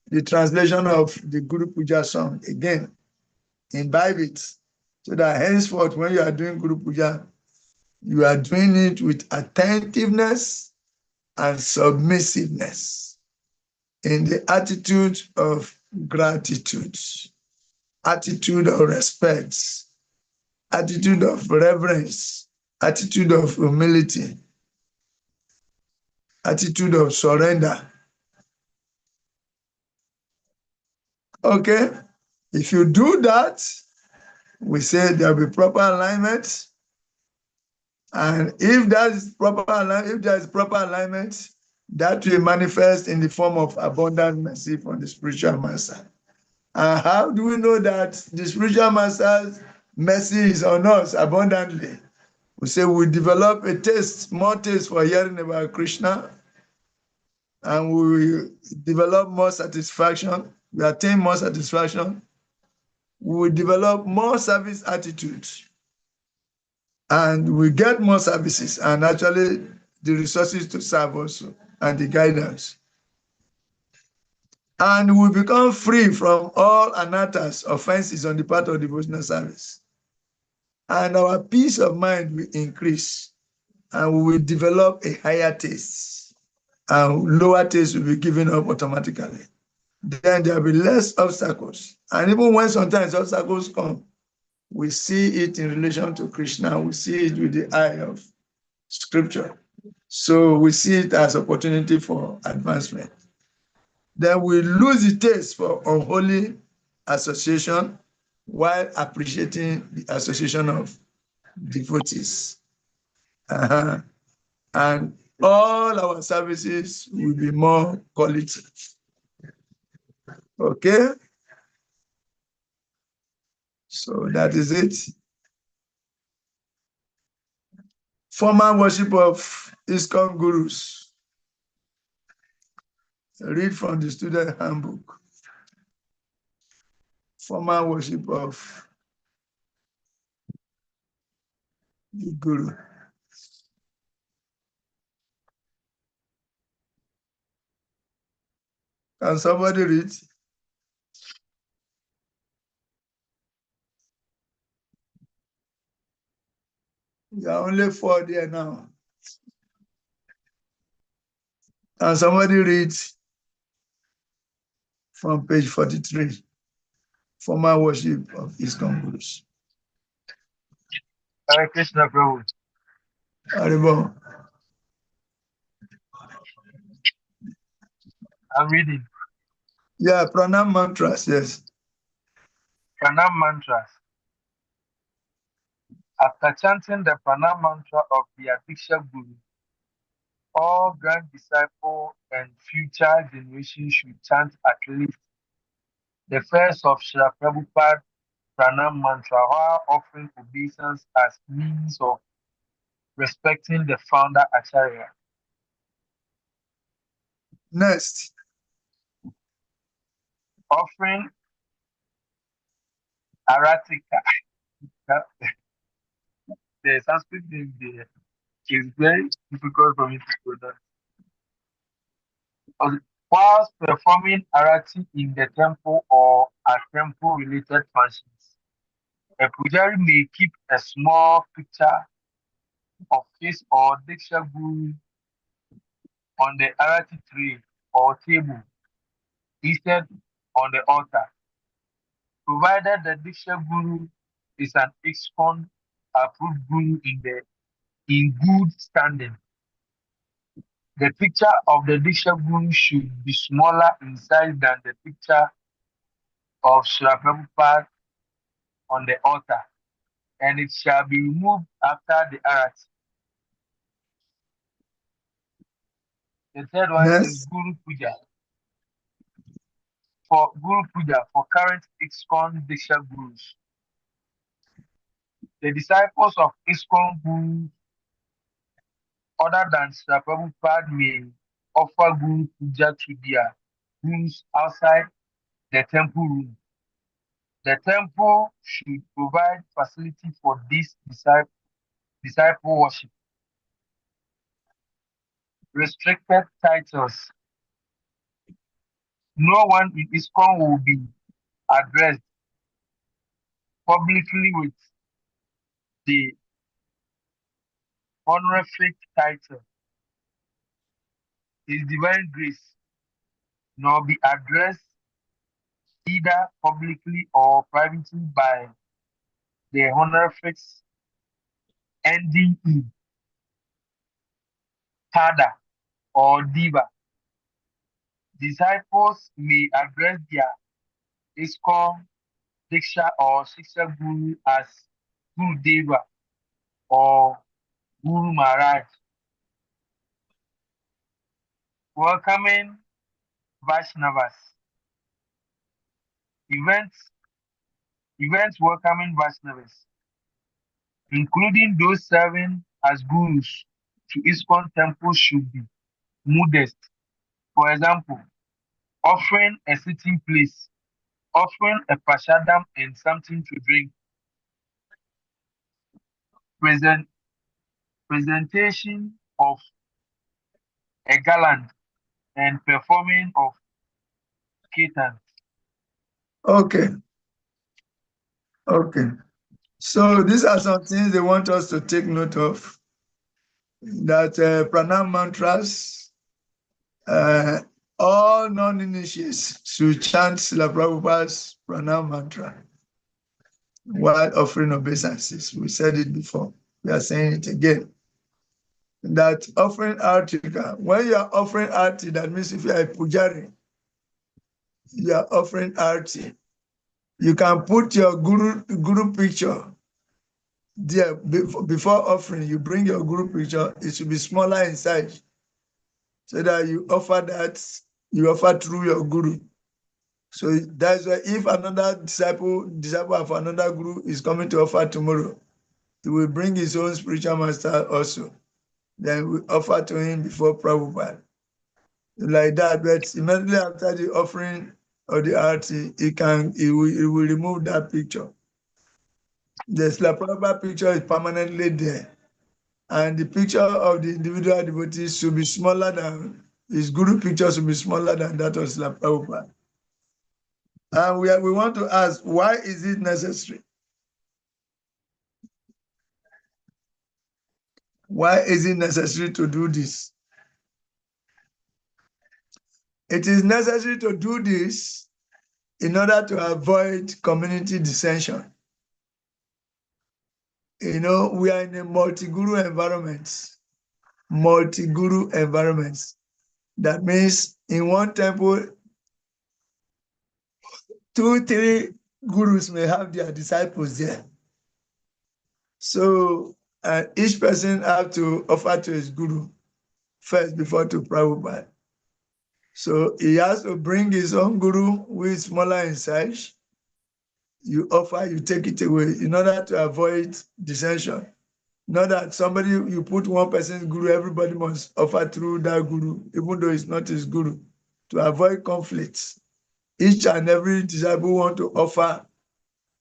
Speaker 1: the translation of the Guru Puja song again. Imbibe it. So that henceforth, when you are doing Guru Puja, you are doing it with attentiveness and submissiveness in the attitude of gratitude, attitude of respect, attitude of reverence, attitude of humility, attitude of surrender. Okay? If you do that, we say there will be proper alignment. And if there is proper alignment, that will manifest in the form of abundant mercy from the spiritual master. And how do we know that the spiritual master's mercy is on us abundantly? We say we develop a taste, more taste for hearing about Krishna, and we develop more satisfaction. We attain more satisfaction. We will develop more service attitudes. And we get more services and actually the resources to serve also and the guidance. And we become free from all anatas, offenses on the part of devotional service. And our peace of mind will increase and we will develop a higher taste. And lower taste will be given up automatically. Then there will be less obstacles. And even when sometimes obstacles come, we see it in relation to Krishna. We see it with the eye of Scripture. So we see it as opportunity for advancement. Then we lose the taste for unholy association while appreciating the association of devotees. And all our services will be more quality. Okay? So that is it. Formal worship of ISKCON gurus. Read from the student handbook. Formal worship of the guru. Can somebody read? You are only 4 there now. Can somebody read from page 43? Formal worship of ISKCON gurus.
Speaker 5: Hare Krishna Prabhu.
Speaker 1: Haribol.
Speaker 5: I'm reading
Speaker 1: Yeah, pranam mantras, yes.
Speaker 5: Pranam mantras. After chanting the Pranam mantra of the Adiksha Guru, all grand disciple and future generations should chant at least the first of Srila Prabhupada Pranam mantra while offering obeisance as means of respecting the founder Acharya.
Speaker 1: Next.
Speaker 5: Offering Aratika. The Sanskrit name there is very difficult for me to pronounce. Whilst performing arati in the temple or at temple-related functions, A pujari may keep a small picture of his or Diksha Guru on the arati tray or table instead on the altar, provided the Diksha Guru is an ISKCON approved Guru in good standing. The picture of the Diksha Guru should be smaller in size than the picture of Srila Prabhupada on the altar, and it shall be removed after the arati. The third one is
Speaker 1: Next.
Speaker 5: Guru Puja. For Guru Puja, for current ISKCON Diksha Gurus, the disciples of ISKCON Gurus other than Srila Prabhupada may offer Guru Puja to their Gurus outside the temple room. The temple should provide facility for this disciple worship. Restricted titles. No one in ISKCON will be addressed publicly with the honorific title, His Divine Grace, nor be addressed either publicly or privately by the honorifics NDE, Tada, or Diva. Disciples may address their ISKCON, Diksha, or Shiksha Guru as Guru Deva or Guru Maharaj. Welcoming Vaishnavas. Events welcoming Vaishnavas, including those serving as gurus to ISKCON temples, should be modest. For example, offering a sitting place, offering a prasadam and something to drink, presentation of a garland, and performing of kirtan.
Speaker 1: Okay. Okay. So these are some things they want us to take note of. That pranam mantras, all non-initiates should chant Srila Prabhupada's pranam mantra while offering obeisances. We said it before. We are saying it again. That offering arti, when you are offering arti, that means if you are a pujari, you are offering arti. You can put your guru picture there before offering. You bring your guru picture. It should be smaller in size, so that you offer through your guru. So that's why if another disciple of another guru is coming to offer tomorrow, he will bring his own spiritual master also. Then we offer to him before Prabhupada. Like that, but immediately after the offering of the arti, he will remove that picture. The Srila Prabhupada picture is permanently there. And the picture of the individual devotees should be smaller than, his guru picture should be smaller than that of Srila Prabhupada. And we want to ask, why is it necessary? Why is it necessary to do this? It is necessary to do this in order to avoid community dissension. You know, we are in a multi-guru environment. Multi-guru environments. That means in one temple, 2, 3 gurus may have their disciples there. So each person have to offer to his guru first before to Prabhupada. So he has to bring his own guru who is smaller in size. You offer, you take it away in order to avoid dissension. Not that somebody, you put one person's guru, everybody must offer through that guru, even though it's not his guru, to avoid conflicts. Each and every disciple want to offer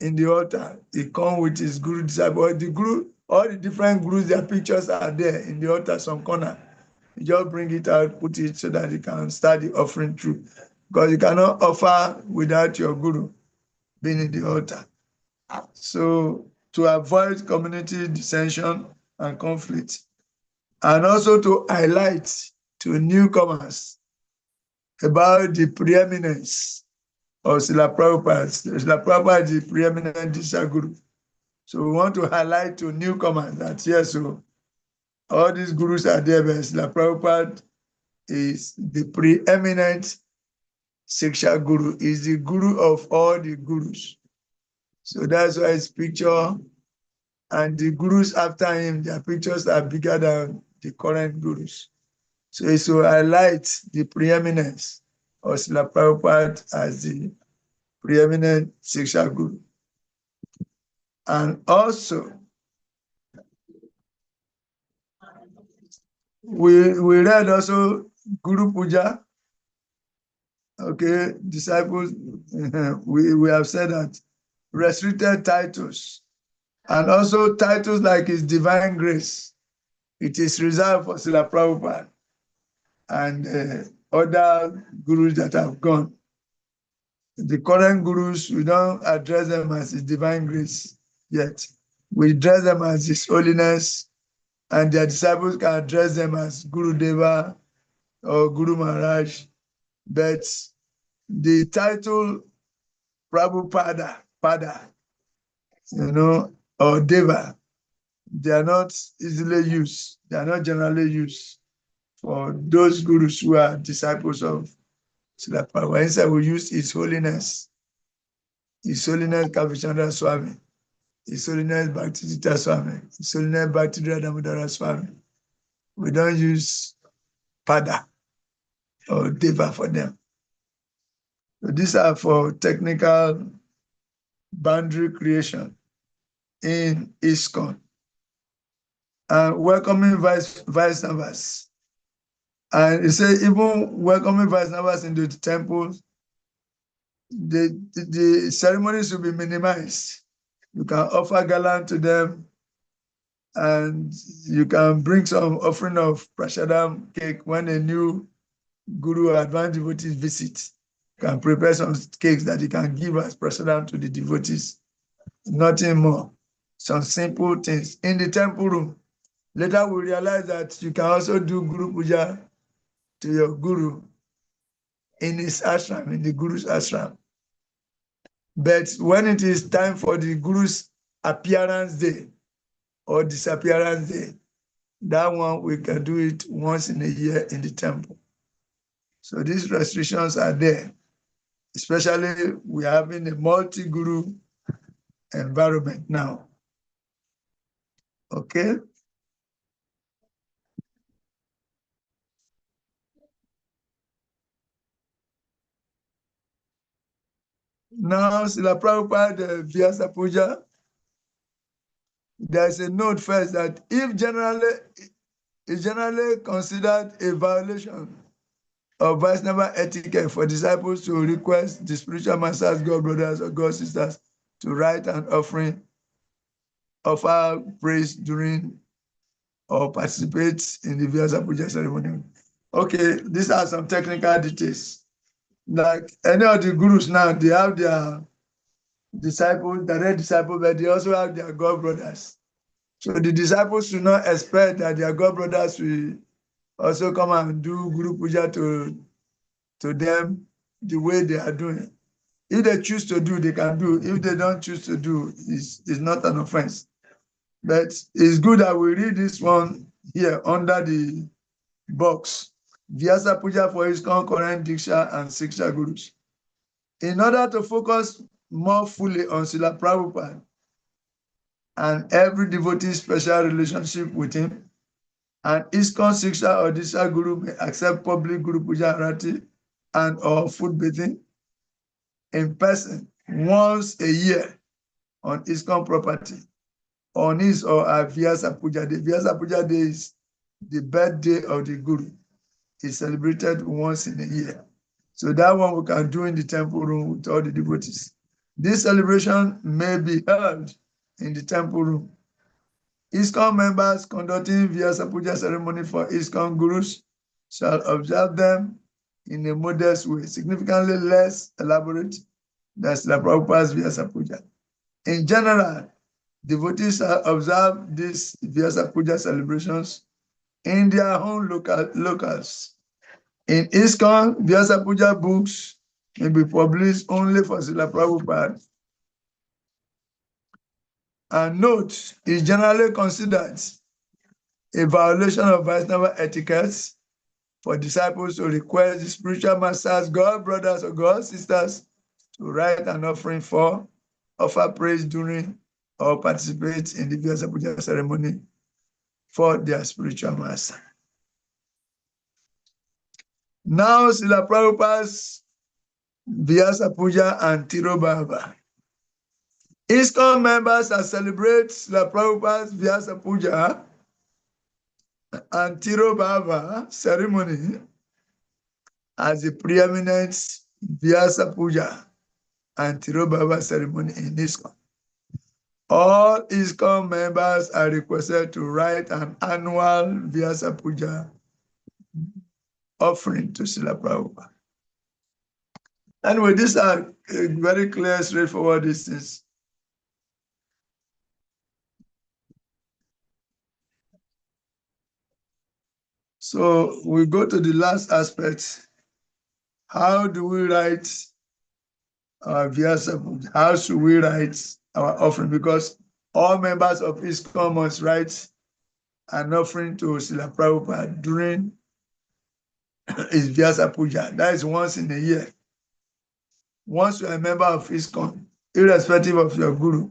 Speaker 1: in the altar. He come with his guru disciple. The guru, all the different gurus, their pictures are there in the altar, some corner. You just bring it out, put it so that you can start the offering through. Because you cannot offer without your guru being in the altar. So to avoid community dissension and conflict, and also to highlight to newcomers about the preeminence of Srila Prabhupada. Srila Prabhupada is the preeminent Disha Guru. So we want to highlight to newcomers that yes, so all these gurus are there, but Srila Prabhupada is the preeminent Siksha Guru, is the guru of all the gurus. So that's why his picture and the gurus after him, their pictures are bigger than the current gurus. So it's to highlight the preeminence of Srila Prabhupada as the preeminent Siksha Guru. And also, we read also Guru Puja. Okay, disciples, we have said that restricted titles, and also titles like His Divine Grace, it is reserved for Srila Prabhupada and other gurus that have gone. The current gurus, we don't address them as His Divine Grace yet. We address them as His Holiness, and their disciples can address them as Guru Deva or Guru Maharaj. But the title Prabhupada, or Deva, they are not easily used. They are not generally used for those gurus who are disciples of Srila Prabhupada. Instead, we use His Holiness Kavichandra Swami, His Holiness Bhaktisiddhanta Swami, His Holiness Bhaktisiddhanta Damodara Swami. We don't use Pada or Deva for them. So these are for technical boundary creation in ISKCON. And welcoming Vaishnavas. And it says even welcoming Vaishnavas into the temples, the ceremony should be minimized. You can offer galan to them, and you can bring some offering of prashadam cake when a new guru or advanced devotees visit. You can prepare some cakes that you can give as prashadam to the devotees. Nothing more. Some simple things in the temple room. Later we realize that you can also do Guru Puja to your guru in his ashram, in the guru's ashram. But when it is time for the guru's appearance day or disappearance day, that one we can do it once in a year in the temple. So these restrictions are there, especially we are having a multi-guru environment now. Okay? Now, Srila Prabhupada, Vyasa Puja, there's a note first that if it's generally considered a violation of Vaishnava etiquette for disciples to request the spiritual masters, God brothers or God sisters to write an offering, offer praise during or participate in the Vyasa Puja ceremony. Okay, these are some technical details. Like any of the gurus now, they have their disciples, direct disciples, but they also have their God brothers. So the disciples should not expect that their God brothers will also come and do Guru Puja to them the way they are doing. If they choose to do, they can do. If they don't choose to do, it's not an offense. But it's good that we read this one here under the box. Vyasa Puja for ISKCON, current Diksha and Siksha Gurus. In order to focus more fully on Srila Prabhupada and every devotee's special relationship with him, and ISKCON Siksha or Diksha Guru may accept public Guru Puja Arati and or food bathing in person once a year on ISKCON property on his or her Vyasa Puja Day. Vyasa Puja Day is the birthday of the Guru. It's celebrated once in a year. So that one we can do in the temple room with all the devotees. This celebration may be held in the temple room. ISKCON members conducting Vyasa Puja ceremony for ISKCON Gurus shall observe them in a modest way, significantly less elaborate than Srila Prabhupada's Vyasa Puja. In general, devotees observe these Vyasa Puja celebrations in their own locals. In ISKCON, Vyasa Puja books may be published only for Srila Prabhupada. And note is generally considered a violation of Vaishnava etiquette for disciples to request the spiritual masters, God brothers or God sisters to write an offering for, offer praise during, or participate in the Vyasa Puja ceremony for their spiritual master. Now, Srila Prabhupada's Vyasa Puja and Tirobhava. ISKCON members that celebrate Srila Prabhupada's Vyasa Puja and Tirobhava ceremony as the preeminent Vyasa Puja and Tirobhava ceremony in ISKCON. All ISKCON members are requested to write an annual Vyasa Puja offering to Srila Prabhupada. Anyway, these are very clear, straightforward things. So we go to the last aspect. How do we write our Vyasa Puja? How should we write our offering? Because all members of ISKCON must write an offering to Srila Prabhupada during his Vyasa Puja. That is once in a year. Once you're a member of ISKCON, irrespective of your guru,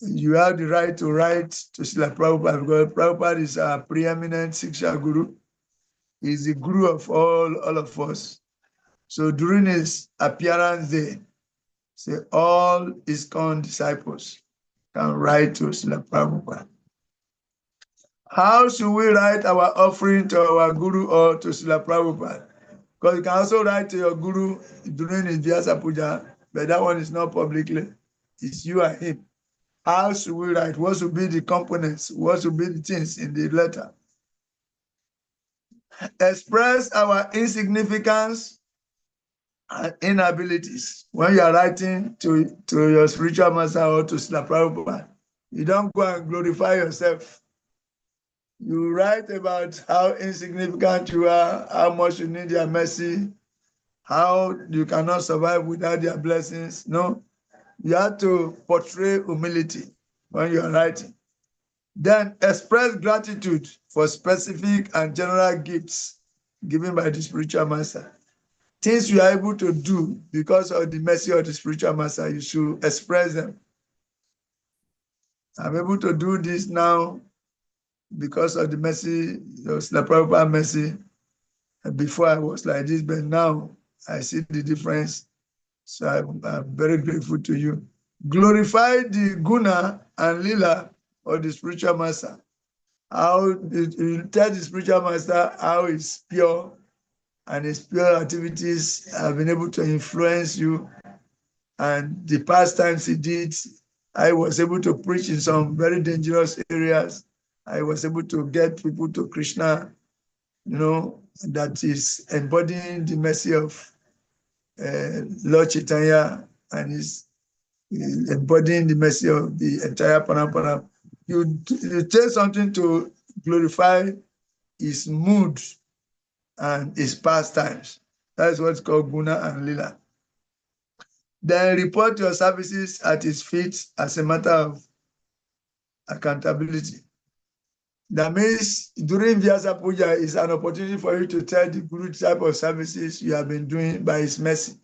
Speaker 1: you have the right to write to Srila Prabhupada because Prabhupada is our preeminent Siksha Guru. He's the guru of all of us. So during his appearance day, say all ISKCON disciples can write to Srila Prabhupada. How should we write our offering to our guru or to Srila Prabhupada? Because you can also write to your guru during his Vyasa Puja, but that one is not publicly. It's you and him. How should we write? What should be the components? What should be the things in the letter? Express our insignificance and inabilities. When you are writing to your spiritual master or to Srila Prabhupada, you don't go and glorify yourself. You write about how insignificant you are, how much you need their mercy, how you cannot survive without their blessings. No, you have to portray humility when you are writing. Then express gratitude for specific and general gifts given by the spiritual master. Things you are able to do because of the mercy of the spiritual master, you should express them. I'm able to do this now because of the mercy, the Prabhupada mercy. Before I was like this, but now I see the difference. So I'm very grateful to you. Glorify the guna and lila of the spiritual master. How you tell the spiritual master how it's pure and his pure activities have been able to influence you. And the past times he did, I was able to preach in some very dangerous areas. I was able to get people to Krishna, that is embodying the mercy of Lord Chaitanya and is embodying the mercy of the entire Parampara. You tell something to glorify his mood and his pastimes. That is what's called Guna and Lila. Then report your services at his feet as a matter of accountability. That means during Vyasa Puja is an opportunity for you to tell the Guru type of services you have been doing by his mercy.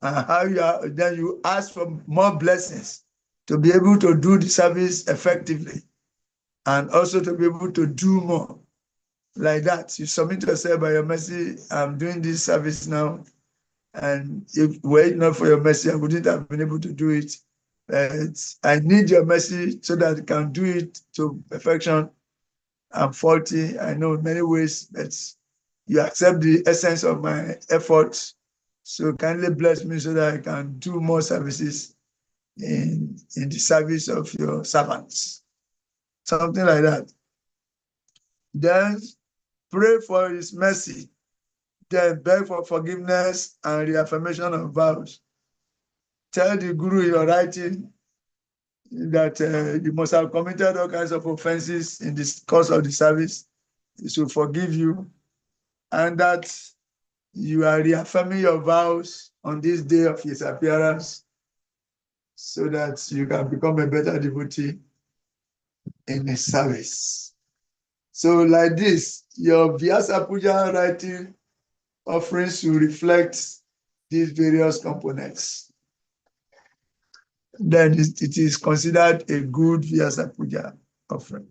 Speaker 1: And how then you ask for more blessings to be able to do the service effectively and also to be able to do more. Like that, you submit yourself by your mercy. I'm doing this service now. And if were it not for your mercy, I wouldn't have been able to do it. But I need your mercy so that I can do it to perfection. I'm faulty, I know in many ways, but you accept the essence of my efforts. So kindly bless me so that I can do more services in the service of your servants. Something like that. Then pray for his mercy. Then beg for forgiveness and reaffirmation of vows. tell the guru you're writing that you must have committed all kinds of offenses in this course of the service. He should forgive you, and that you are reaffirming your vows on this day of his appearance so that you can become a better devotee in his service. So like this, your Vyasa Puja writing offerings should reflect these various components. Then it is considered a good Vyasa Puja offering.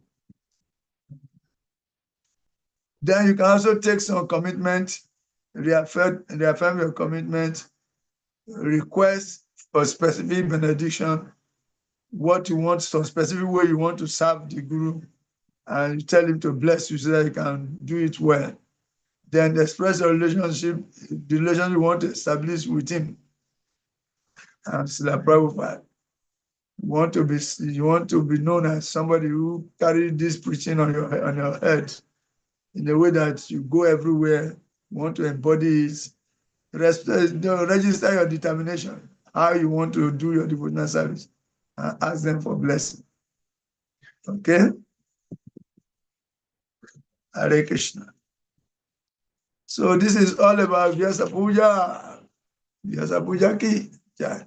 Speaker 1: Then you can also take some commitment, reaffirm your commitment, request for specific benediction, what you want, some specific way you want to serve the Guru, and you tell him to bless you so that you can do it well. Then express your relationship, the relationship you want to establish with him. And Srila Prabhupada, you want to be known as somebody who carries this preaching on your head in a way that you go everywhere, you want to embody it. Register your determination, how you want to do your devotional service, and ask them for blessing. Okay? Hare Krishna. So this is all about Vyasa Puja. Vyasa Puja ki jai.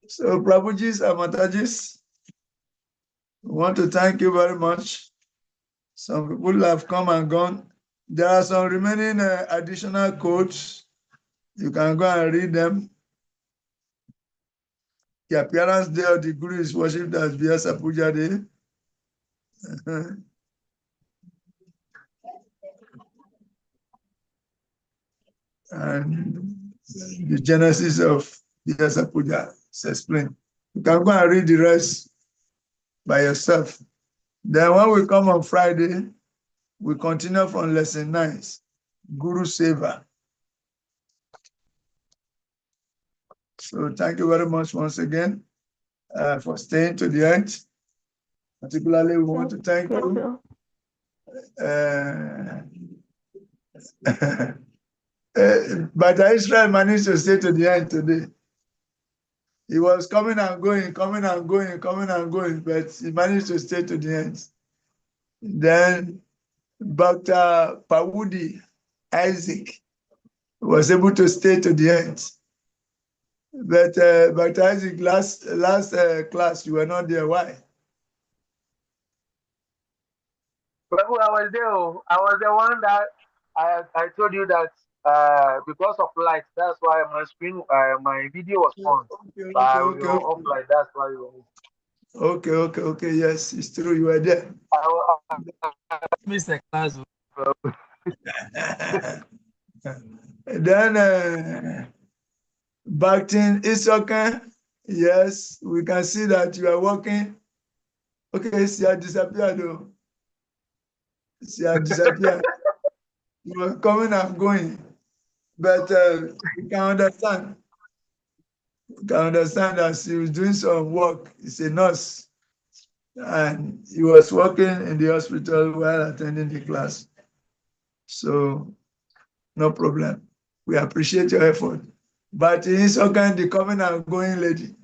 Speaker 1: So Prabhujis and Matajis, we want to thank you very much. Some people have come and gone. There are some remaining additional codes. You can go and read them. The appearance day of the Guru is worshipped as Vyasa Puja Day. And the genesis of Vyasa Puja is explained. You can go and read the rest by yourself. Then when we come on Friday, we continue from lesson 9, Guru Seva. So thank you very much once again for staying to the end. Particularly, we want to thank you. But Israel managed to stay to the end today. He was coming and going, but he managed to stay to the end. Then Dr. Pawudi Isaac was able to stay to the end. But Dr. Isaac, last class, you were not there. Why?
Speaker 5: Well, I was there. I was the one that I told you that because of light, that's why my screen, my video was on.
Speaker 1: Okay.
Speaker 5: Off light, that's why you were.
Speaker 1: Okay. Yes, it's true. You were there.
Speaker 5: I missed the class.
Speaker 1: Then back in Isoka, yes, we can see that you are working. Okay, she had disappeared though. She had disappeared. You were coming and going. But you can understand. You can understand that she was doing some work. It's a nurse. And he was working in the hospital while attending the class. So, no problem. We appreciate your effort. But in Isoka, the coming and going lady.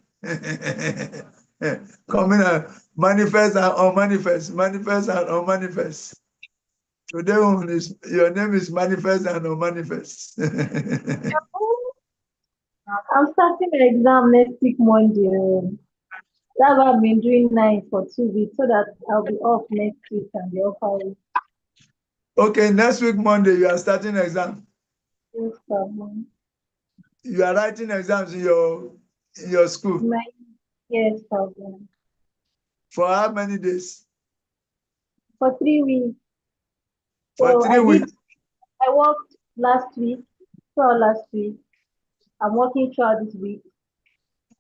Speaker 1: Coming and manifest and unmanifest, manifest and unmanifest. Today, your name is manifest and unmanifest.
Speaker 3: I'm starting the exam next week, Monday. That's why I've been doing 9 for 2 weeks, so that I'll be off next week and be off all week.
Speaker 1: Okay, next week, Monday, you are starting exam.
Speaker 3: Yes, problem.
Speaker 1: You are writing exams in your school.
Speaker 3: Yes, problem.
Speaker 1: For how many days?
Speaker 3: For 3 weeks.
Speaker 1: For
Speaker 3: So
Speaker 1: 3 weeks.
Speaker 3: I worked last week, I'm working throughout this week.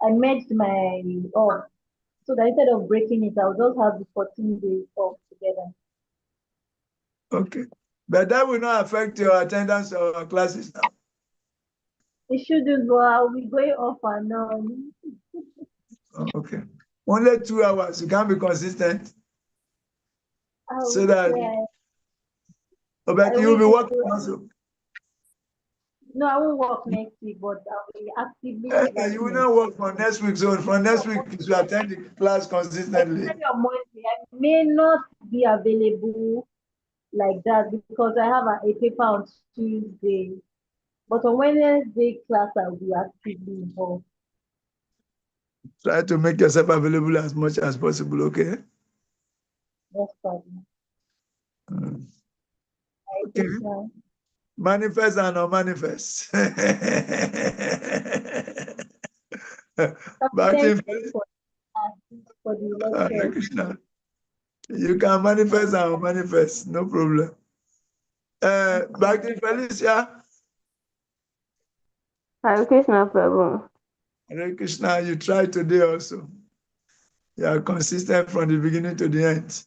Speaker 3: I merged my off. So that instead of breaking it, I'll just have the 14 days off together.
Speaker 1: Okay. But that will not affect your attendance or classes now.
Speaker 3: It shouldn't go. I'll be going off and on.
Speaker 1: Okay. Only 2 hours. You can't be consistent. So that. But you'll be working also.
Speaker 3: No, I won't work next week, but I'll be actively
Speaker 1: You will not work from next week. So from next week, you should attend the class consistently.
Speaker 3: Especially on Monday, I may not be available like that because I have a paper on Tuesday. But on Wednesday class, I'll be actively involved.
Speaker 1: Try to make yourself available as much as possible, okay?
Speaker 3: That's fine.
Speaker 1: Okay. Manifest and non-manifest. Back to
Speaker 3: For the
Speaker 1: Hare
Speaker 3: lecture.
Speaker 1: Krishna. You can manifest and manifest, no problem. Back to Felicia.
Speaker 6: Hare Krishna, Prabhu.
Speaker 1: Hare Krishna, you try today also. You are consistent from the beginning to the end.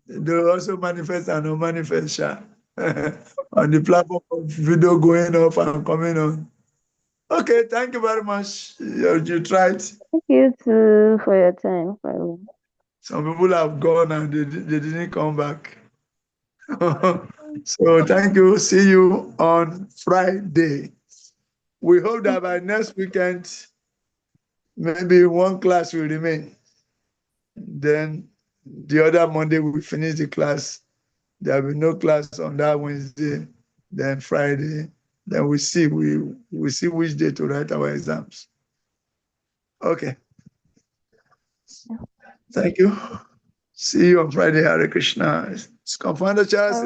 Speaker 1: They also manifest and non-manifest on the platform of video going off and coming on. Okay, thank you very much. You tried.
Speaker 6: Thank you too for your time, Prabhu.
Speaker 1: Some people have gone and they didn't come back. So thank you. See you on Friday. We hope that by next weekend, maybe one class will remain. Then the other Monday we finish the class. There will be no class on that Wednesday. Then Friday. Then we see which day to write our exams. Okay. Thank you. See you on Friday. Hare Krishna. Confounder Charles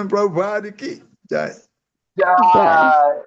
Speaker 1: Prabhupada ki jai.
Speaker 5: Yeah.